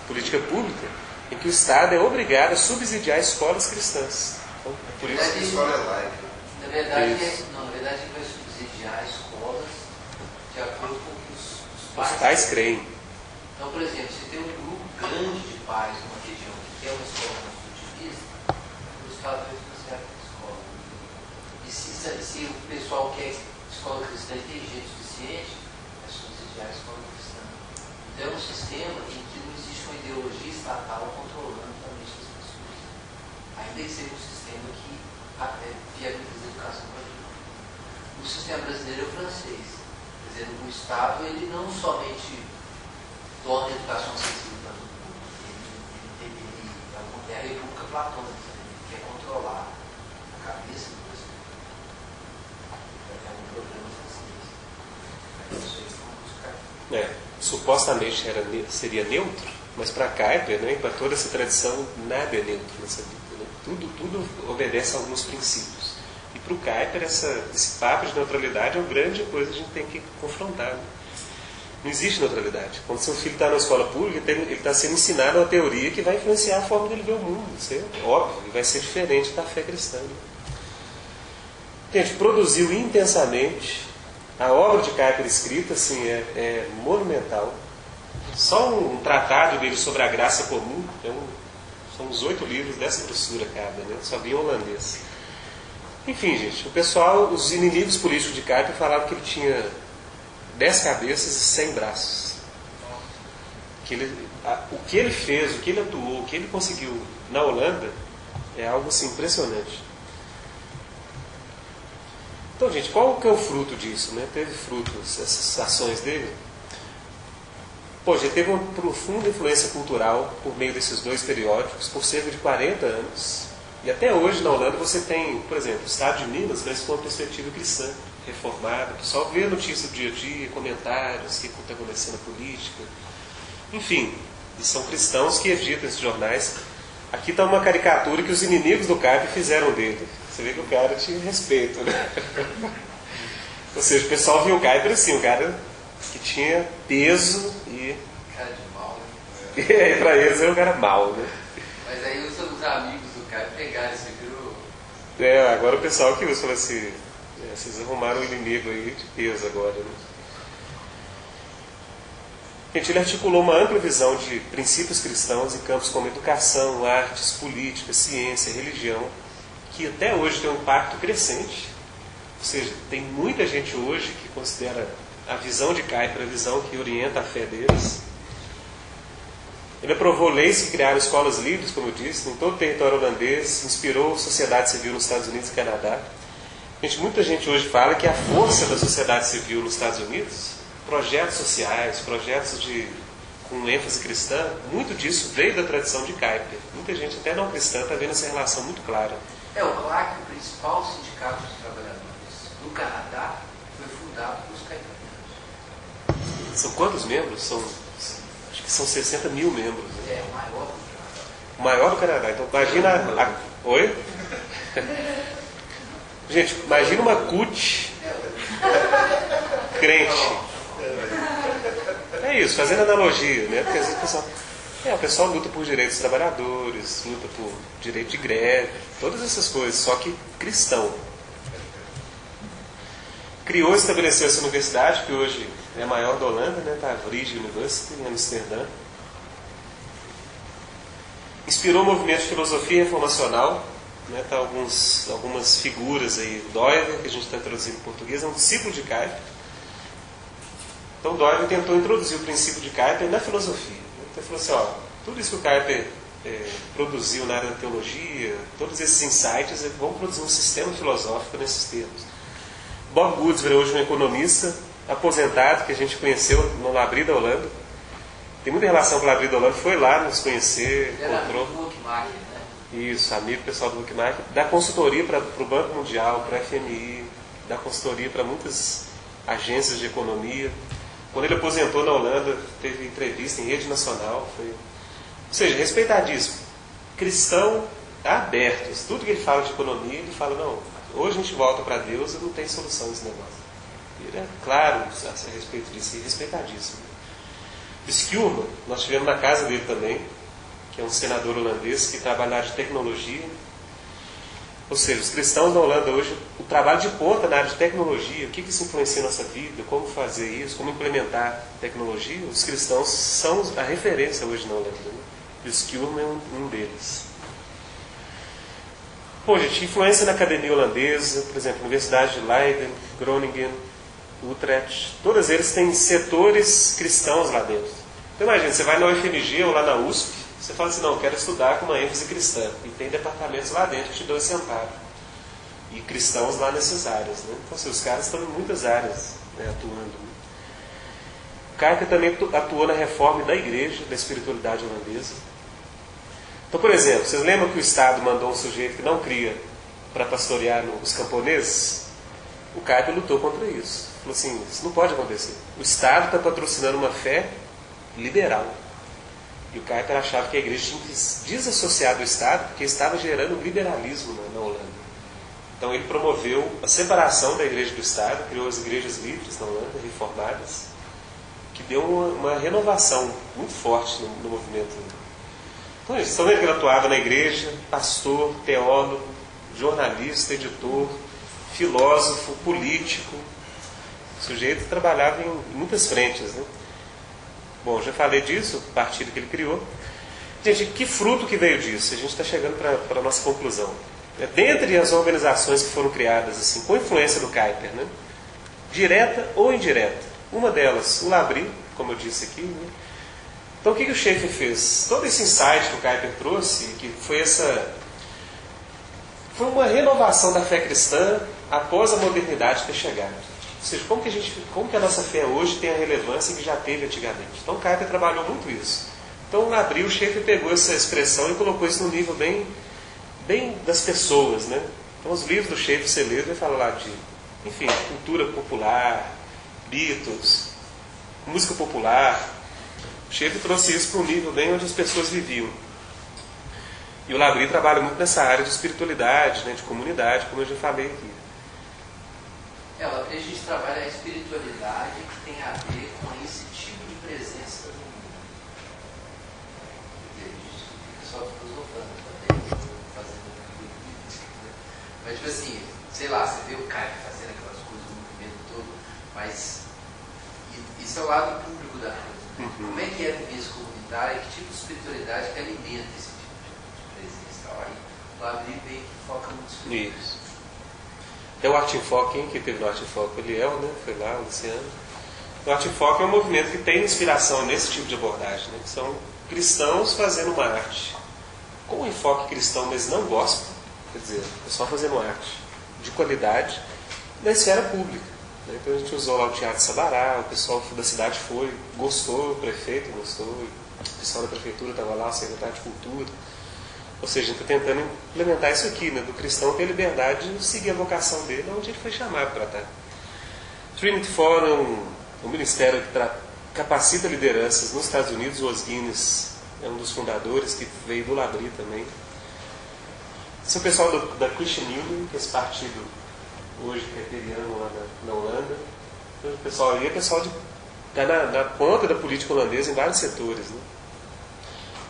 política pública, em que o Estado é obrigado a subsidiar escolas cristãs. Então, por isso que a escola é laica. Na verdade, ele vai subsidiar escolas de acordo com o que os pais creem. Então, por exemplo, se tem um grupo grande de pais numa região que quer uma escola construtivista, o Estado vai financiar a escola. E se o pessoal quer escola cristã e tem gente suficiente, é subsidiar a escola cristã. Então é um sistema em que não existe uma ideologia estatal controlando também as pessoas. Ainda que seja um sistema que viabiliza a educação para a vida. O sistema brasileiro é o francês. Quer dizer, o Estado ele não somente torna a educação acessível para todo mundo. Ele é a República Platônica, ele quer controlar a cabeça do brasileiro. É um problema francês. Aí vocês estão buscando. Supostamente seria neutro, mas para Kuyper, né, para toda essa tradição, nada é neutro nessa vida. Né? Tudo obedece a alguns princípios. E para o Kuyper, esse papo de neutralidade é uma grande coisa que a gente tem que confrontar. Né? Não existe neutralidade. Quando seu filho está na escola pública, ele está sendo ensinado uma teoria que vai influenciar a forma dele ver o mundo. Isso é óbvio, e vai ser diferente da fé cristã. Né? Gente, produziu intensamente. A obra de Kuyper escrita assim, é monumental. Só um tratado dele sobre a graça comum, são uns 8 livros dessa grossura cada, né? Só vinha holandês. Enfim, gente, o pessoal, os inimigos políticos de Kuyper falavam que ele tinha 10 cabeças e 100 braços. O que ele fez, o que ele atuou, o que ele conseguiu na Holanda é algo assim, impressionante. Então, gente, qual que é o fruto disso? Né? Teve frutos, essas ações dele? Pô, gente, teve uma profunda influência cultural por meio desses 2 periódicos por cerca de 40 anos. E até hoje na Holanda você tem, por exemplo, o Estado de Minas, mas com uma perspectiva cristã, reformada. O pessoal vê notícias do dia a dia, comentários, o que está acontecendo na política. Enfim, e são cristãos que editam esses jornais. Aqui está uma caricatura que os inimigos do Kuyper fizeram dele. Você vê que o cara tinha respeito, né? Ou seja, o pessoal viu o Kuyper assim, um cara que tinha peso e... Cara de mal, né? E para eles era um cara mau, né? Mas aí os amigos do cara pegaram esse virou... Agora o pessoal que usa fala assim, vocês arrumaram um inimigo aí de peso agora, né? Gente, ele articulou uma ampla visão de princípios cristãos em campos como educação, artes, política, ciência, religião, que até hoje tem um impacto crescente. Ou seja, tem muita gente hoje que considera a visão de Kuyper a visão que orienta a fé deles. Ele aprovou leis que criaram escolas livres, como eu disse, em todo o território holandês, inspirou sociedade civil nos Estados Unidos e Canadá. Gente, muita gente hoje fala que a força da sociedade civil nos Estados Unidos, projetos sociais, projetos com ênfase cristã, muito disso veio da tradição de Kuyper. Muita gente, até não cristã, está vendo essa relação muito clara. O CLAC, o principal sindicato dos trabalhadores do Canadá, foi fundado pelos caetanianos. São quantos membros? Acho que são 60 mil membros. Né? O maior do Canadá. O maior do Canadá. Então imagina... Oi? Gente, imagina uma CUT crente. É isso, fazendo analogia, né? Porque às vezes o pessoal luta por direitos dos trabalhadores, luta por direito de greve, todas essas coisas, só que cristão. Criou e estabeleceu essa universidade, que hoje é a maior da Holanda, né? Tá, a Vrije University, em Amsterdã. Inspirou o movimento de filosofia reformacional, né? Tá algumas figuras aí. Doiver, que a gente está traduzindo em português, é um discípulo de Kuyper. Então Doiver tentou introduzir o princípio de Kuyper na filosofia. Então ele falou assim, tudo isso que o Kuyper produziu na área da teologia, todos esses insights, vão produzir um sistema filosófico nesses termos. Bob Goodsberg é hoje um economista aposentado, que a gente conheceu no Labrie da Holanda. Tem muita relação com o Labrie da Holanda, foi lá nos conhecer, encontrou. Amigo do Huckmacher, né? Isso, amigo pessoal do Huckmacher. Dá consultoria para o Banco Mundial, para a FMI, dá consultoria para muitas agências de economia. Quando ele aposentou na Holanda, teve entrevista em rede nacional. Ou seja, respeitadíssimo. Cristão aberto. Tudo que ele fala de economia, ele fala, não, hoje a gente volta para Deus e não tem solução nesse negócio. Ele é claro a respeito disso, e respeitadíssimo. Skjuma, nós tivemos na casa dele também, que é um senador holandês que trabalha na área de tecnologia. Ou seja, os cristãos na Holanda hoje, o trabalho de ponta na área de tecnologia, o que isso influencia na nossa vida, como fazer isso, como implementar tecnologia, os cristãos são a referência hoje na Holanda. Né? E o Skjuma é um deles. Bom, gente, influência na academia holandesa, por exemplo, Universidade de Leiden, Groningen, Utrecht, todos eles têm setores cristãos lá dentro. Então imagina, você vai na UFMG ou lá na USP, você fala assim, não, eu quero estudar com uma ênfase cristã. E tem departamentos lá dentro que te dão esse amparo. E cristãos lá nessas áreas. Né? Então assim, os caras estão em muitas áreas, né, atuando. Kuyper também atuou na reforma da igreja, da espiritualidade holandesa. Então, por exemplo, vocês lembram que o Estado mandou um sujeito que não cria para pastorear os camponeses? O Kuyper lutou contra isso. Falou assim, isso não pode acontecer. O Estado está patrocinando uma fé liberal. E o Kuyper achava que a igreja tinha que desassociar do Estado, porque estava gerando um liberalismo na Holanda. Então ele promoveu a separação da igreja do Estado, criou as igrejas livres na Holanda, reformadas, que deu uma renovação muito forte no movimento. Então, vocês estão vendo que ele atuava na igreja, pastor, teólogo, jornalista, editor, filósofo, político. O sujeito trabalhava em muitas frentes. Né? Bom, já falei disso, o partido que ele criou. Gente, que fruto que veio disso? A gente está chegando para a nossa conclusão. Dentre as organizações que foram criadas assim, com influência do Kuyper, né? Direta ou indireta, uma delas, o Labrie, como eu disse aqui, né? Então o que o Schaeffer fez? Todo esse insight que o Kuyper trouxe, que foi uma renovação da fé cristã após a modernidade ter chegado. Ou seja, como que a nossa fé hoje tem a relevância que já teve antigamente. Então o Kuyper trabalhou muito isso. Então o Labrie, o Schaeffer pegou essa expressão e colocou isso num nível bem das pessoas, né? Então os livros do Schaeffer, você lê, vai falar lá de, enfim, cultura popular, Beatles, música popular. O Schaeffer trouxe isso para um nível bem onde as pessoas viviam. E o Labrie trabalha muito nessa área de espiritualidade, né, de comunidade, como eu já falei aqui. O Labrie, a gente trabalha a espiritualidade que tem a ver com esse tipo de presença no mundo. E a gente fica só filosofando também, fazendo né? Mas tipo assim, sei lá, você vê o cara fazendo aquelas coisas, o movimento todo, mas isso é o lado público da coisa. Como é que é viver isso comunitário e que tipo de espiritualidade que alimenta esse tipo de presença? Aí o Labrie vem que foca muito nisso. Isso. Até o Art in Folk, quem que teve no Art in Folk? O Eliel, né? Foi lá, o Luciano. O Art in Folk é um movimento que tem inspiração nesse tipo de abordagem, né? Que são cristãos fazendo uma arte com um enfoque cristão, mas não gospel, quer dizer, é só fazendo arte de qualidade na esfera pública. Então a gente usou lá o Teatro Sabará, o pessoal da cidade foi, gostou, o prefeito gostou, o pessoal da prefeitura estava lá, o secretário de cultura. Ou seja, a gente está tentando implementar isso aqui, né, do cristão ter liberdade de seguir a vocação dele, onde ele foi chamado para estar. Trinity Forum, um ministério que capacita lideranças nos Estados Unidos. O Os Guinness é um dos fundadores, que veio do Labrie também. Esse é o pessoal da Christian Union, que é esse partido hoje preteriano lá na Holanda. Então, o pessoal ali é pessoal que está na ponta da política holandesa em vários setores, né?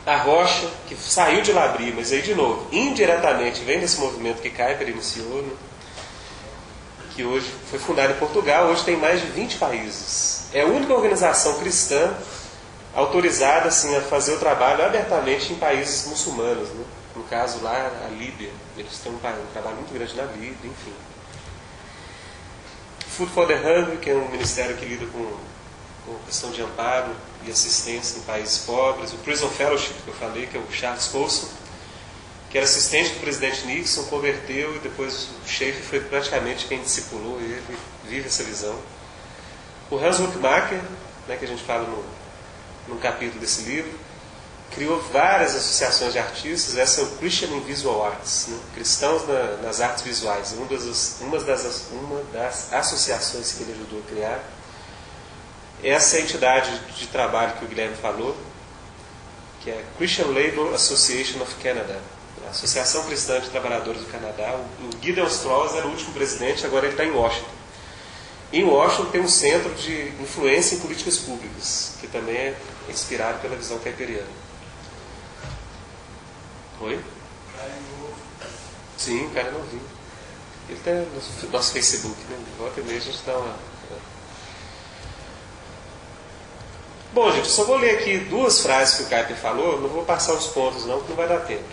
A Rocha, que saiu de Labrie, mas aí de novo, indiretamente vem desse movimento que Kuyper iniciou, né? Que hoje foi fundado em Portugal, hoje tem mais de 20 países. É a única organização cristã autorizada assim, a fazer o trabalho abertamente em países muçulmanos, né? No caso lá, a Líbia. Eles têm um trabalho muito grande na Líbia, enfim. Food for the Hungry, que é um ministério que lida com questão de amparo e assistência em países pobres. O Prison Fellowship, que eu falei, que é o Charles Colson, que era assistente do presidente Nixon, converteu, e depois o Schaeffer foi praticamente quem discipulou ele, vive essa visão. O Hans Huckmacher, né, que a gente fala num capítulo desse livro, criou várias associações de artistas. Essa é o Christian in Visual Arts, né? Cristãos nas artes visuais, uma das associações que ele ajudou a criar. Essa é a entidade de trabalho que o Guilherme falou, que é a Christian Labour Association of Canada, a Associação Cristã de Trabalhadores do Canadá. O Gideon Strauss era o último presidente, agora ele está em Washington. Em Washington tem um centro de influência em políticas públicas, que também é inspirado pela visão kuiperiana. Oi? Sim, o cara é novinho. Ele está no nosso Facebook, né? Volta e meia a gente dá uma... Bom, gente, eu só vou ler aqui duas frases que o Kuyper falou, não vou passar os pontos não, porque não vai dar tempo.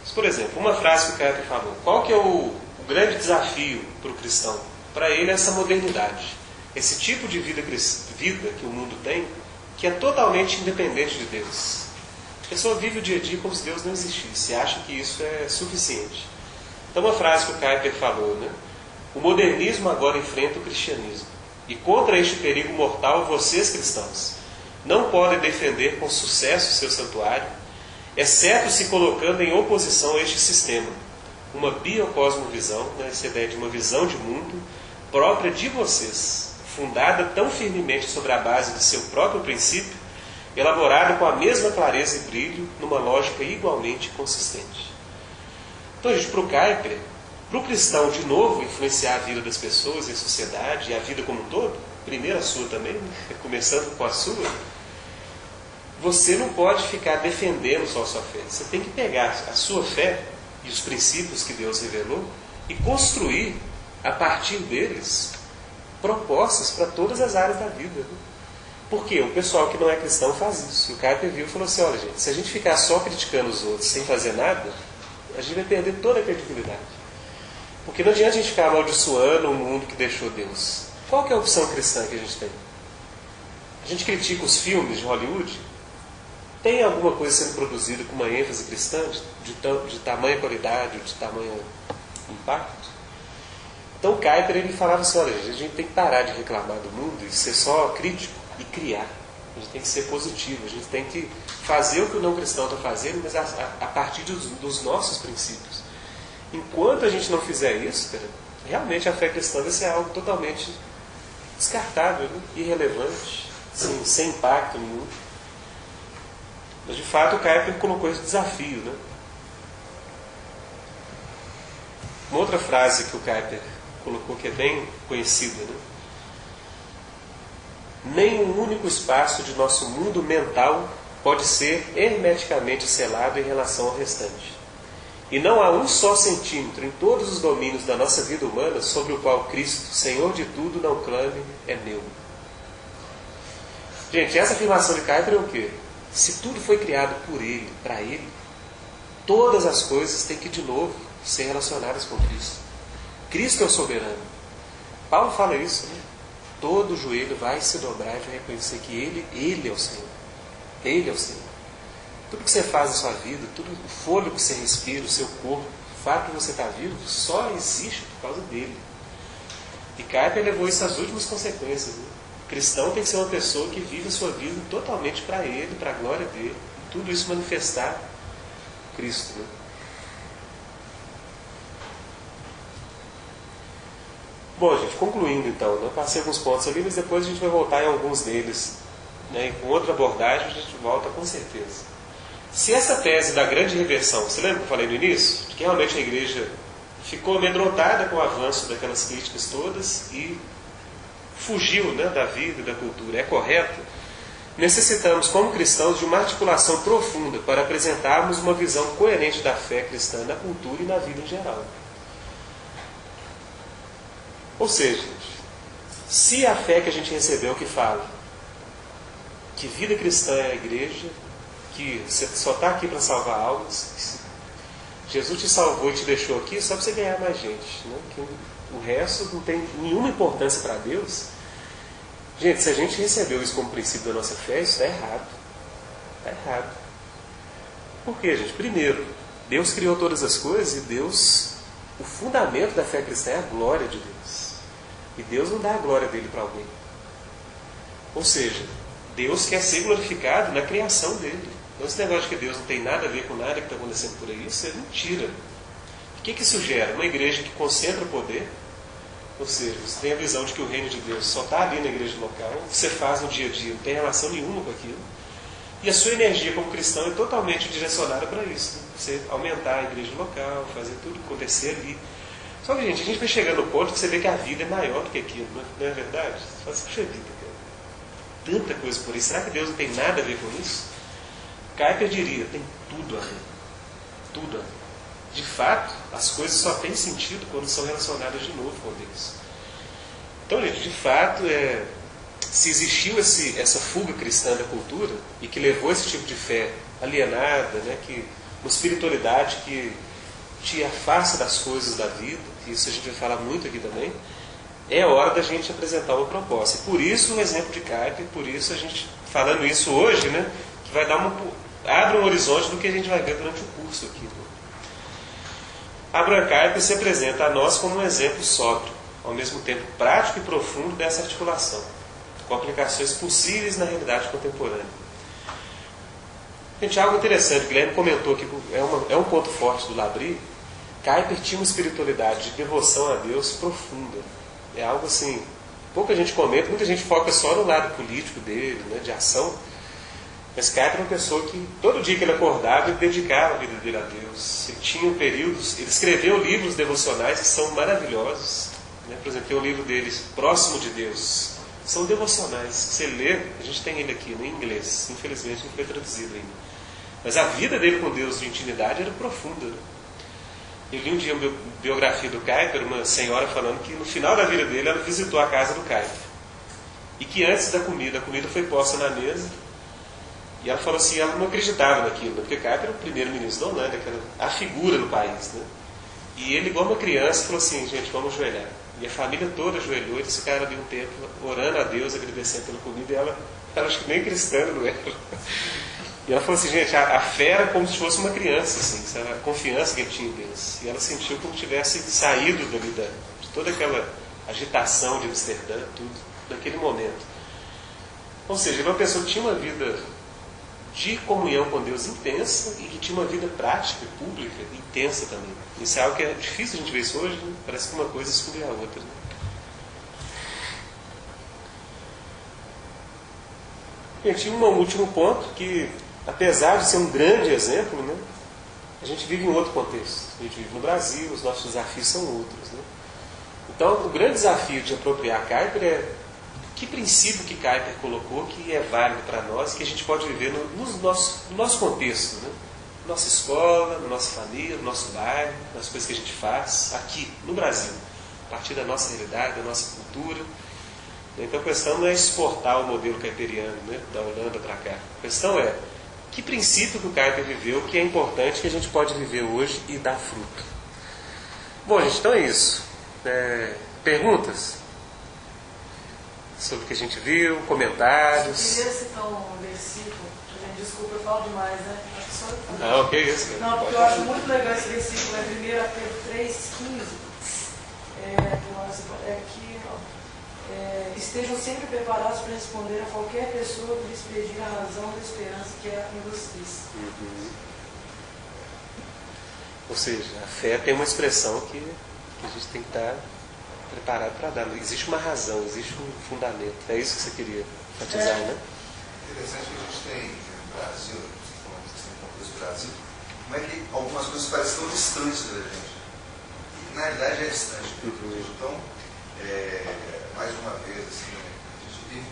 Mas, por exemplo, uma frase que o Kuyper falou: qual que é o grande desafio para o cristão? Para ele é essa modernidade, esse tipo de vida que o mundo tem, que é totalmente independente de Deus. A pessoa vive o dia a dia como se Deus não existisse, e acha que isso é suficiente. Então, uma frase que o Kuyper falou, né? O modernismo agora enfrenta o cristianismo, e contra este perigo mortal, vocês cristãos não podem defender com sucesso seu santuário, exceto se colocando em oposição a este sistema, uma biocosmovisão, né, essa ideia de uma visão de mundo própria de vocês, fundada tão firmemente sobre a base de seu próprio princípio, elaborada com a mesma clareza e brilho, numa lógica igualmente consistente. Então, gente, para o Kuyper, para o cristão, de novo, influenciar a vida das pessoas e a sociedade e a vida como um todo, primeiro a sua também, começando com a sua, você não pode ficar defendendo só a sua fé. Você tem que pegar a sua fé e os princípios que Deus revelou e construir, a partir deles, propostas para todas as áreas da vida. Por quê? O pessoal que não é cristão faz isso. E o Kuyper viu e falou assim, olha gente, se a gente ficar só criticando os outros sem fazer nada, a gente vai perder toda a credibilidade. Porque não adianta a gente ficar amaldiçoando o mundo que deixou Deus. Qual que é a opção cristã que a gente tem? A gente critica os filmes de Hollywood? Tem alguma coisa sendo produzida com uma ênfase cristã, de tamanha qualidade, de tamanho impacto? Então o Kuyper ele falava assim, olha, a gente tem que parar de reclamar do mundo e ser só crítico e criar. A gente tem que ser positivo, a gente tem que fazer o que o não cristão está fazendo, mas a partir dos nossos princípios. Enquanto a gente não fizer isso, cara, realmente a fé cristã vai ser algo totalmente descartável, né? Irrelevante, assim, sem impacto nenhum. Mas de fato o Kuyper colocou esse desafio, né? Uma outra frase que o Kuyper colocou que é bem conhecida, né? Nem um único espaço de nosso mundo mental pode ser hermeticamente selado em relação ao restante. E não há um só centímetro em todos os domínios da nossa vida humana sobre o qual Cristo, Senhor de tudo, não clame, é meu. Gente, essa afirmação de Kuyper é o quê? Se tudo foi criado por Ele, para Ele, todas as coisas têm que, de novo, ser relacionadas com Cristo. Cristo é o soberano. Paulo fala isso, né? Todo joelho vai se dobrar e vai reconhecer que Ele é o Senhor. Ele é o Senhor. Tudo que você faz na sua vida, tudo o fôlego que você respira, o seu corpo, o fato de você estar vivo, só existe por causa dele. E Kuyper levou isso às últimas consequências, né? O cristão tem que ser uma pessoa que vive a sua vida totalmente para Ele, para a glória dele. E tudo isso manifestar Cristo, né? Bom, gente, concluindo então, né? Passei alguns pontos ali, mas depois a gente vai voltar em alguns deles, né? E com outra abordagem a gente volta com certeza. Se essa tese da grande reversão, você lembra que eu falei no início? De que realmente a igreja ficou amedrontada com o avanço daquelas críticas todas e fugiu, né, da vida e da cultura, é correto? Necessitamos, como cristãos, de uma articulação profunda para apresentarmos uma visão coerente da fé cristã na cultura e na vida em geral. Ou seja, se a fé que a gente recebeu que fala que vida cristã é a igreja, que você só está aqui para salvar almas, Jesus te salvou e te deixou aqui só para você ganhar mais gente, né? Que o resto não tem nenhuma importância para Deus. Gente, se a gente recebeu isso como princípio da nossa fé, isso está errado. Está errado. Por quê, gente? Primeiro, Deus criou todas as coisas e Deus, o fundamento da fé cristã é a glória de Deus. E Deus não dá a glória dele para alguém. Ou seja, Deus quer ser glorificado na criação dele. Então esse negócio de que Deus não tem nada a ver com nada que está acontecendo por aí, isso é mentira. O que isso gera? Uma igreja que concentra o poder, ou seja, você tem a visão de que o reino de Deus só está ali na igreja local, o que você faz no dia a dia não tem relação nenhuma com aquilo, e a sua energia como cristão é totalmente direcionada para isso, né? Você aumentar a igreja local, fazer tudo acontecer ali. Só que, gente, a gente vai chegando no ponto que você vê que a vida é maior do que aquilo, não é verdade? Você fala assim, puxa vida, cara, tanta coisa por isso, será que Deus não tem nada a ver com isso? Kuyper diria, tem tudo a ver. Tudo a ver. De fato, as coisas só têm sentido quando são relacionadas de novo com Deus. Então, gente, de fato, se existiu essa fuga cristã da cultura e que levou esse tipo de fé alienada, né, uma espiritualidade que te afasta das coisas da vida, que isso a gente vai falar muito aqui também, é hora da gente apresentar uma proposta. E por isso o exemplo de Kuyper, por isso a gente, falando isso hoje, né, que vai dar abre um horizonte do que a gente vai ver durante o curso aqui. Abraham Kuyper se apresenta a nós como um exemplo sóbrio, ao mesmo tempo prático e profundo dessa articulação, com aplicações possíveis na realidade contemporânea. Gente, algo interessante, o Guilherme comentou que é um ponto forte do Labrie. Kuyper tinha uma espiritualidade de devoção a Deus profunda. É algo assim, pouca gente comenta, muita gente foca só no lado político dele, né, de ação. Mas Kuyper era uma pessoa que, todo dia que ele acordava, ele dedicava a vida dele a Deus. Ele tinha períodos, ele escreveu livros devocionais que são maravilhosos. Né? Por exemplo, tem um livro dele, Próximo de Deus. São devocionais. Você lê, a gente tem ele aqui, né, em inglês. Infelizmente não foi traduzido ainda. Mas a vida dele com Deus de intimidade era profunda. Né? Eu li um dia uma biografia do Kuyper, uma senhora falando que no final da vida dele ela visitou a casa do Kuyper. e que antes da comida, a comida foi posta na mesa, e ela falou assim, ela não acreditava naquilo, né? Porque Kuyper era o primeiro-ministro da Holanda, que era a figura no país, né? E ele, igual uma criança, falou assim, gente, vamos ajoelhar. E a família toda ajoelhou, eles ficaram ali um tempo orando a Deus, agradecendo pela comida, e ela acho que nem cristã não era. E ela falou assim, gente, a fé era como se fosse uma criança, assim, sabe? A confiança que ele tinha em Deus. E ela sentiu como se tivesse saído dali de toda aquela agitação de Amsterdã, tudo, naquele momento. Ou seja, ele era uma pessoa que tinha uma vida de comunhão com Deus intensa e que tinha uma vida prática, pública, intensa também. Isso é algo que é difícil a gente ver isso hoje, né? Parece que uma coisa exclui a outra. Né? Gente, um último ponto que, apesar de ser um grande exemplo, né, a gente vive em outro contexto. A gente vive no Brasil, os nossos desafios são outros. Né? Então, o grande desafio de apropriar Kuyper é que princípio que Kuyper colocou que é válido para nós, que a gente pode viver no nosso contexto, né? Na nossa escola, na nossa família, no nosso bairro, nas coisas que a gente faz aqui, no Brasil, a partir da nossa realidade, da nossa cultura. Então a questão não é exportar o modelo kuiperiano, né, da Holanda para cá. A questão é que princípio que o Kuyper viveu que é importante que a gente pode viver hoje e dar fruto. Bom, gente, então é isso. Perguntas? Sobre o que a gente viu, comentários. Eu queria citar um versículo. Desculpa, eu falo demais, né? Acho que só eu falo. Não, que isso. Não, porque eu acho muito legal esse versículo. É 1 Pedro 3,15. Aqui, ó. Estejam sempre preparados para responder a qualquer pessoa que lhes pedir a razão da esperança que é em vocês. Ou seja, a fé tem uma expressão que a gente tem que estar preparado para dar. Existe uma razão, existe um fundamento. É isso que você queria enfatizar, né? Interessante que a gente tem no Brasil, no Brasil, como é que algumas coisas parecem tão distantes da gente. E, na realidade, é distante. Então, mais uma vez, assim, a gente vive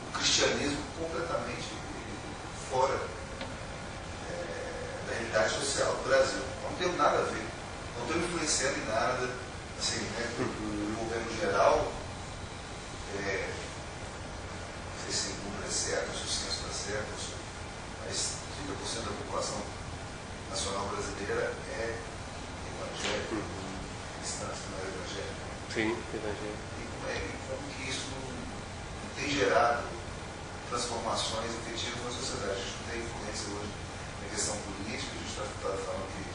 o cristianismo completamente fora da realidade social do Brasil. Não tem nada a ver. Não estamos influenciando em nada. Assim, né, o governo geral, não sei se o número é certo, se o censo está certo, mas 30% da população nacional brasileira é evangélica, cristã, não é evangélica. Sim, evangélica. E como que isso não tem gerado transformações efetivas na sociedade? A gente não tem influência hoje na questão política, a gente está falando que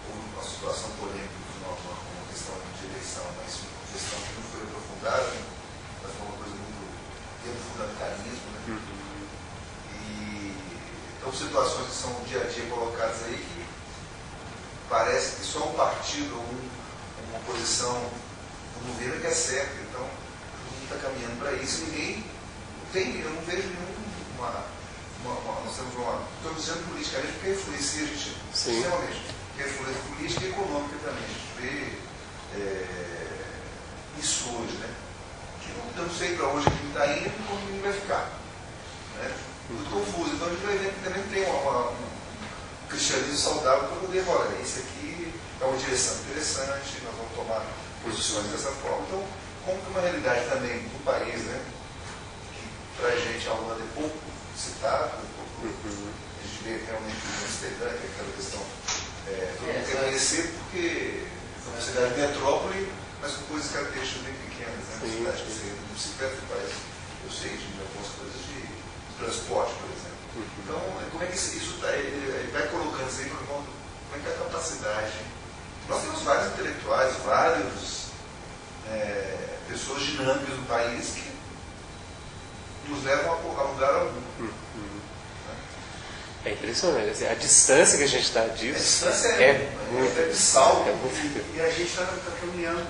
houve uma situação polêmica no final de uma questão de eleição, mas uma questão que não foi aprofundada, né? Foi uma coisa muito dentro do fundamentalismo, né? Então situações que são dia a dia colocadas aí que parece que só um partido ou uma posição do governo que é certa. Então todo mundo está caminhando para isso e ninguém tem, eu não vejo nenhuma nós temos estamos dizendo politicamente porque influencia a gente extremamente, que é influência política e econômica também. A gente vê isso hoje, né? Que eu não sei para onde a gente está indo e como ele vai ficar. Né? Muito confuso. Então a gente vai ver que também tem um cristianismo saudável para poder falar, isso aqui é uma direção interessante, nós vamos tomar posições dessa forma. Então, como que uma realidade também do país, né? Que para a gente a Holanda é pouco citada, a gente vê realmente o Amsterdã, que é aquela questão todo mundo quer conhecer porque é uma cidade metrópole, mas com coisas características bem pequenas, né? Uma cidade que você de bicicleta faz, eu sei de algumas coisas de transporte, por exemplo. Então, como é que isso está? Ele vai colocando isso aí para o mundo, como é que é a capacidade? Nós temos vários intelectuais, pessoas dinâmicas no país que nos levam a lugar algum. É impressionante. A distância que a gente está disso muito abissal. E a gente está caminhando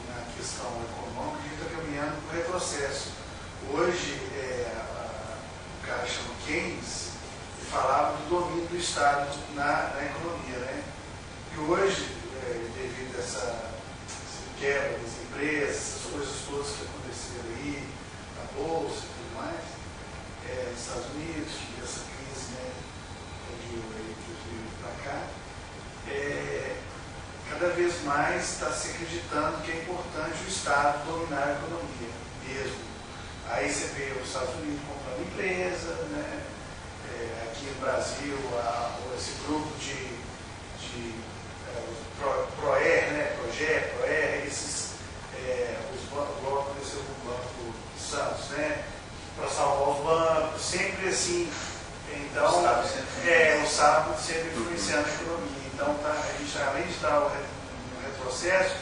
na questão econômica, a gente está caminhando para o retrocesso. Hoje, o cara chama Keynes e falava do domínio do Estado na economia, né? E hoje, devido a essa quebra das empresas, essas coisas todas que aconteceram aí, na Bolsa e tudo mais, nos Estados Unidos, essa crise, né, de para cá, cada vez mais está se acreditando que é importante o Estado dominar a economia mesmo. Aí você vê os Estados Unidos comprando empresa, né? Aqui no Brasil, esse grupo de ProR, né? Projeto, ProR, os bancos aconteceu com o Banco Santos, né? Para salvar os bancos, sempre assim. Então, o sábado sempre influenciando a economia. Então, a gente, além de estar no retrocesso,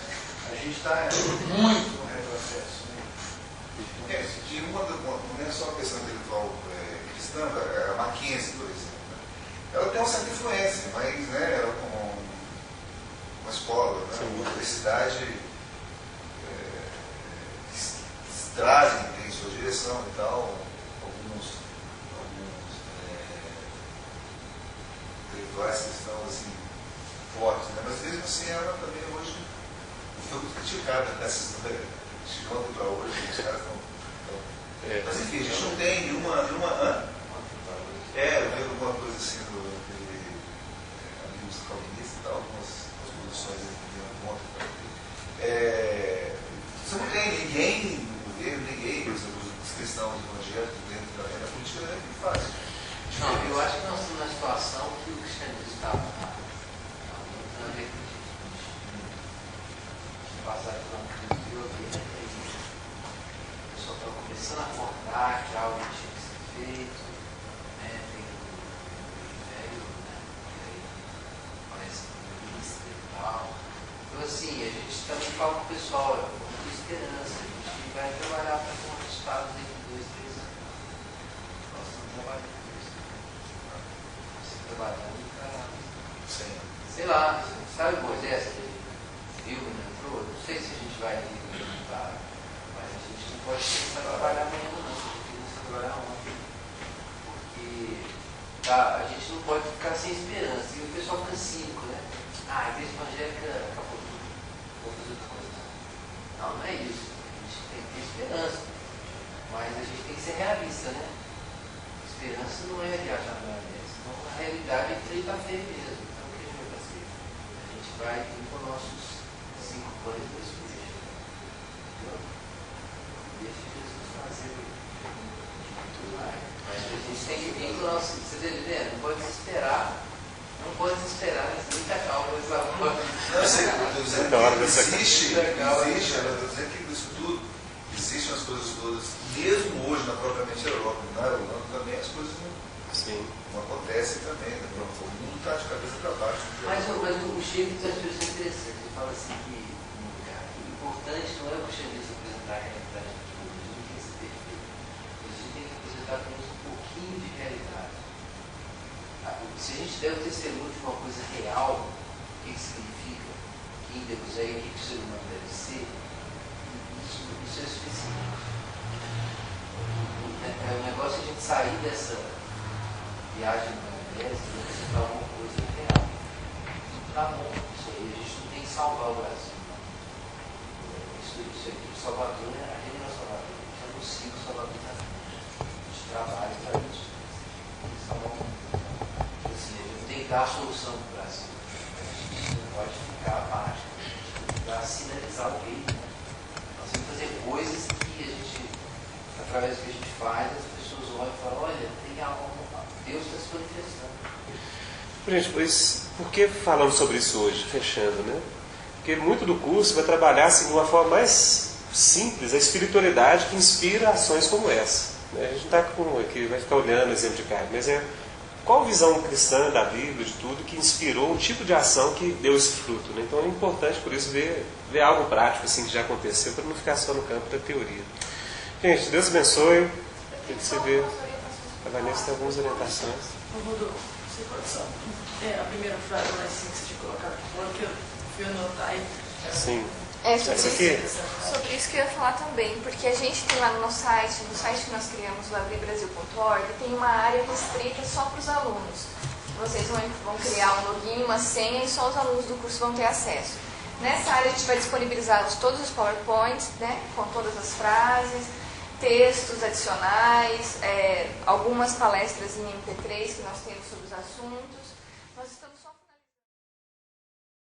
a gente está muito no retrocesso. Né? E não é só a questão intelectual cristã, a Mackenzie, por exemplo. Né? Ela tem uma certa influência, mas né, ela como uma escola, né, uma universidade trazem, tem sua direção e tal, alguns intelectuais cristãos assim, fortes, né? Mas mesmo assim ela também hoje foi muito criticada nessas chegando para hoje, os caras estão. Mas enfim, a gente não tem nenhuma. Eu lembro alguma coisa assim do amigos calvinistas e tal, algumas posições contra. Você não tem ninguém no governo, ninguém, por exemplo, os cristãos evangélicos dentro da arena política é muito fácil. Não, eu acho que nós estamos numa situação que o cristianismo está aumentando e passar por uma crise violenta. O pessoal está começando a acordar que algo tinha que ser feito, né? Tem um velho, né? Que aí parece comunista e tal. Então, assim, a gente também fala com o pessoal, com muita esperança, a gente vai trabalhar para ter um resultado daqui de 2, 3 anos. Nós estamos trabalhando com isso. Trabalhando para, sei lá, sabe o Moisés que viu e não entrou? Não sei se a gente vai implementar, mas a gente não pode começar a trabalhar amanhã não, a gente tem que trabalhar ontem, porque a gente não pode ficar sem esperança, e o pessoal fica cínico, né? A igreja evangélica acabou tudo, vou fazer outra coisa. Não, não é isso, a gente tem que ter esperança, mas a gente tem que ser realista, né? Esperança não é viajar na maionese. Então, a realidade é que ele está feio mesmo. Então, o que a gente vai fazer? A gente vai ir com nossos 5 pães e 2 peixes. Entendeu? Deixa Jesus fazer tudo mais. Mas a gente tem que vir com o nosso. Vocês entendem? Não pode desesperar. Não pode desesperar. Muita calma, mas amor. Não sei, eu estou dizendo que existe, eu estou dizendo que isso tudo, existem as coisas todas, mesmo hoje na propriamente Europa, na Europa também as coisas não acontecem também, né? O mundo está de cabeça para baixo. Mas o Chico tem uma expressão interessante, ele fala assim que o importante não é o cristianismo apresentar a realidade de tudo, a gente não tem que ser perfeito, a gente tem que apresentar pelo menos um pouquinho de realidade. Se a gente der o testemunho de uma coisa real, o que significa, quem Deus é e o que o ser humano deve ser, isso é suficiente. É um negócio a gente sair dessa viagem na maionese e apresentar uma coisa real. Tá bom, isso aí a gente não tem que salvar o Brasil. Isso aqui, o Salvador é a reina Salvador. A gente anuncia o Salvador na frente. A gente trabalha para isso. Tem que salvar o mundo. Assim, a gente não tem que dar a solução para o Brasil. A gente não pode ficar abaixo. A gente tem que dar, sinalizar o rei. Né? Nós temos que fazer coisas que a gente, através do que a gente faz, as pessoas olham e falam, olha, tem algo. Deus está se manifestando. Gente, pois por que falamos sobre isso hoje, fechando, né? Porque muito do curso vai trabalhar assim, de uma forma mais simples a espiritualidade que inspira ações como essa. Né? A gente está aqui, vai ficar olhando o exemplo de Caio, mas qual a visão cristã da Bíblia, de tudo, que inspirou um tipo de ação que deu esse fruto. Né? Então é importante, por isso, ver algo prático assim, que já aconteceu, para não ficar só no campo da teoria. Gente, Deus abençoe. Tem que se ver. A Vanessa tem algumas orientações. Rodolfo, você pode só. A primeira frase lá assim que você tinha colocado aqui fora, que eu fui anotar aí. Sim. Sobre isso que eu ia falar também, porque a gente tem lá no nosso site, no site que nós criamos, o abribrasil.org, tem uma área restrita só para os alunos. Vocês vão criar um login, uma senha e só os alunos do curso vão ter acesso. Nessa área a gente vai disponibilizar todos os PowerPoints, né, com todas as frases, textos adicionais, algumas palestras em MP3 que nós temos sobre os assuntos.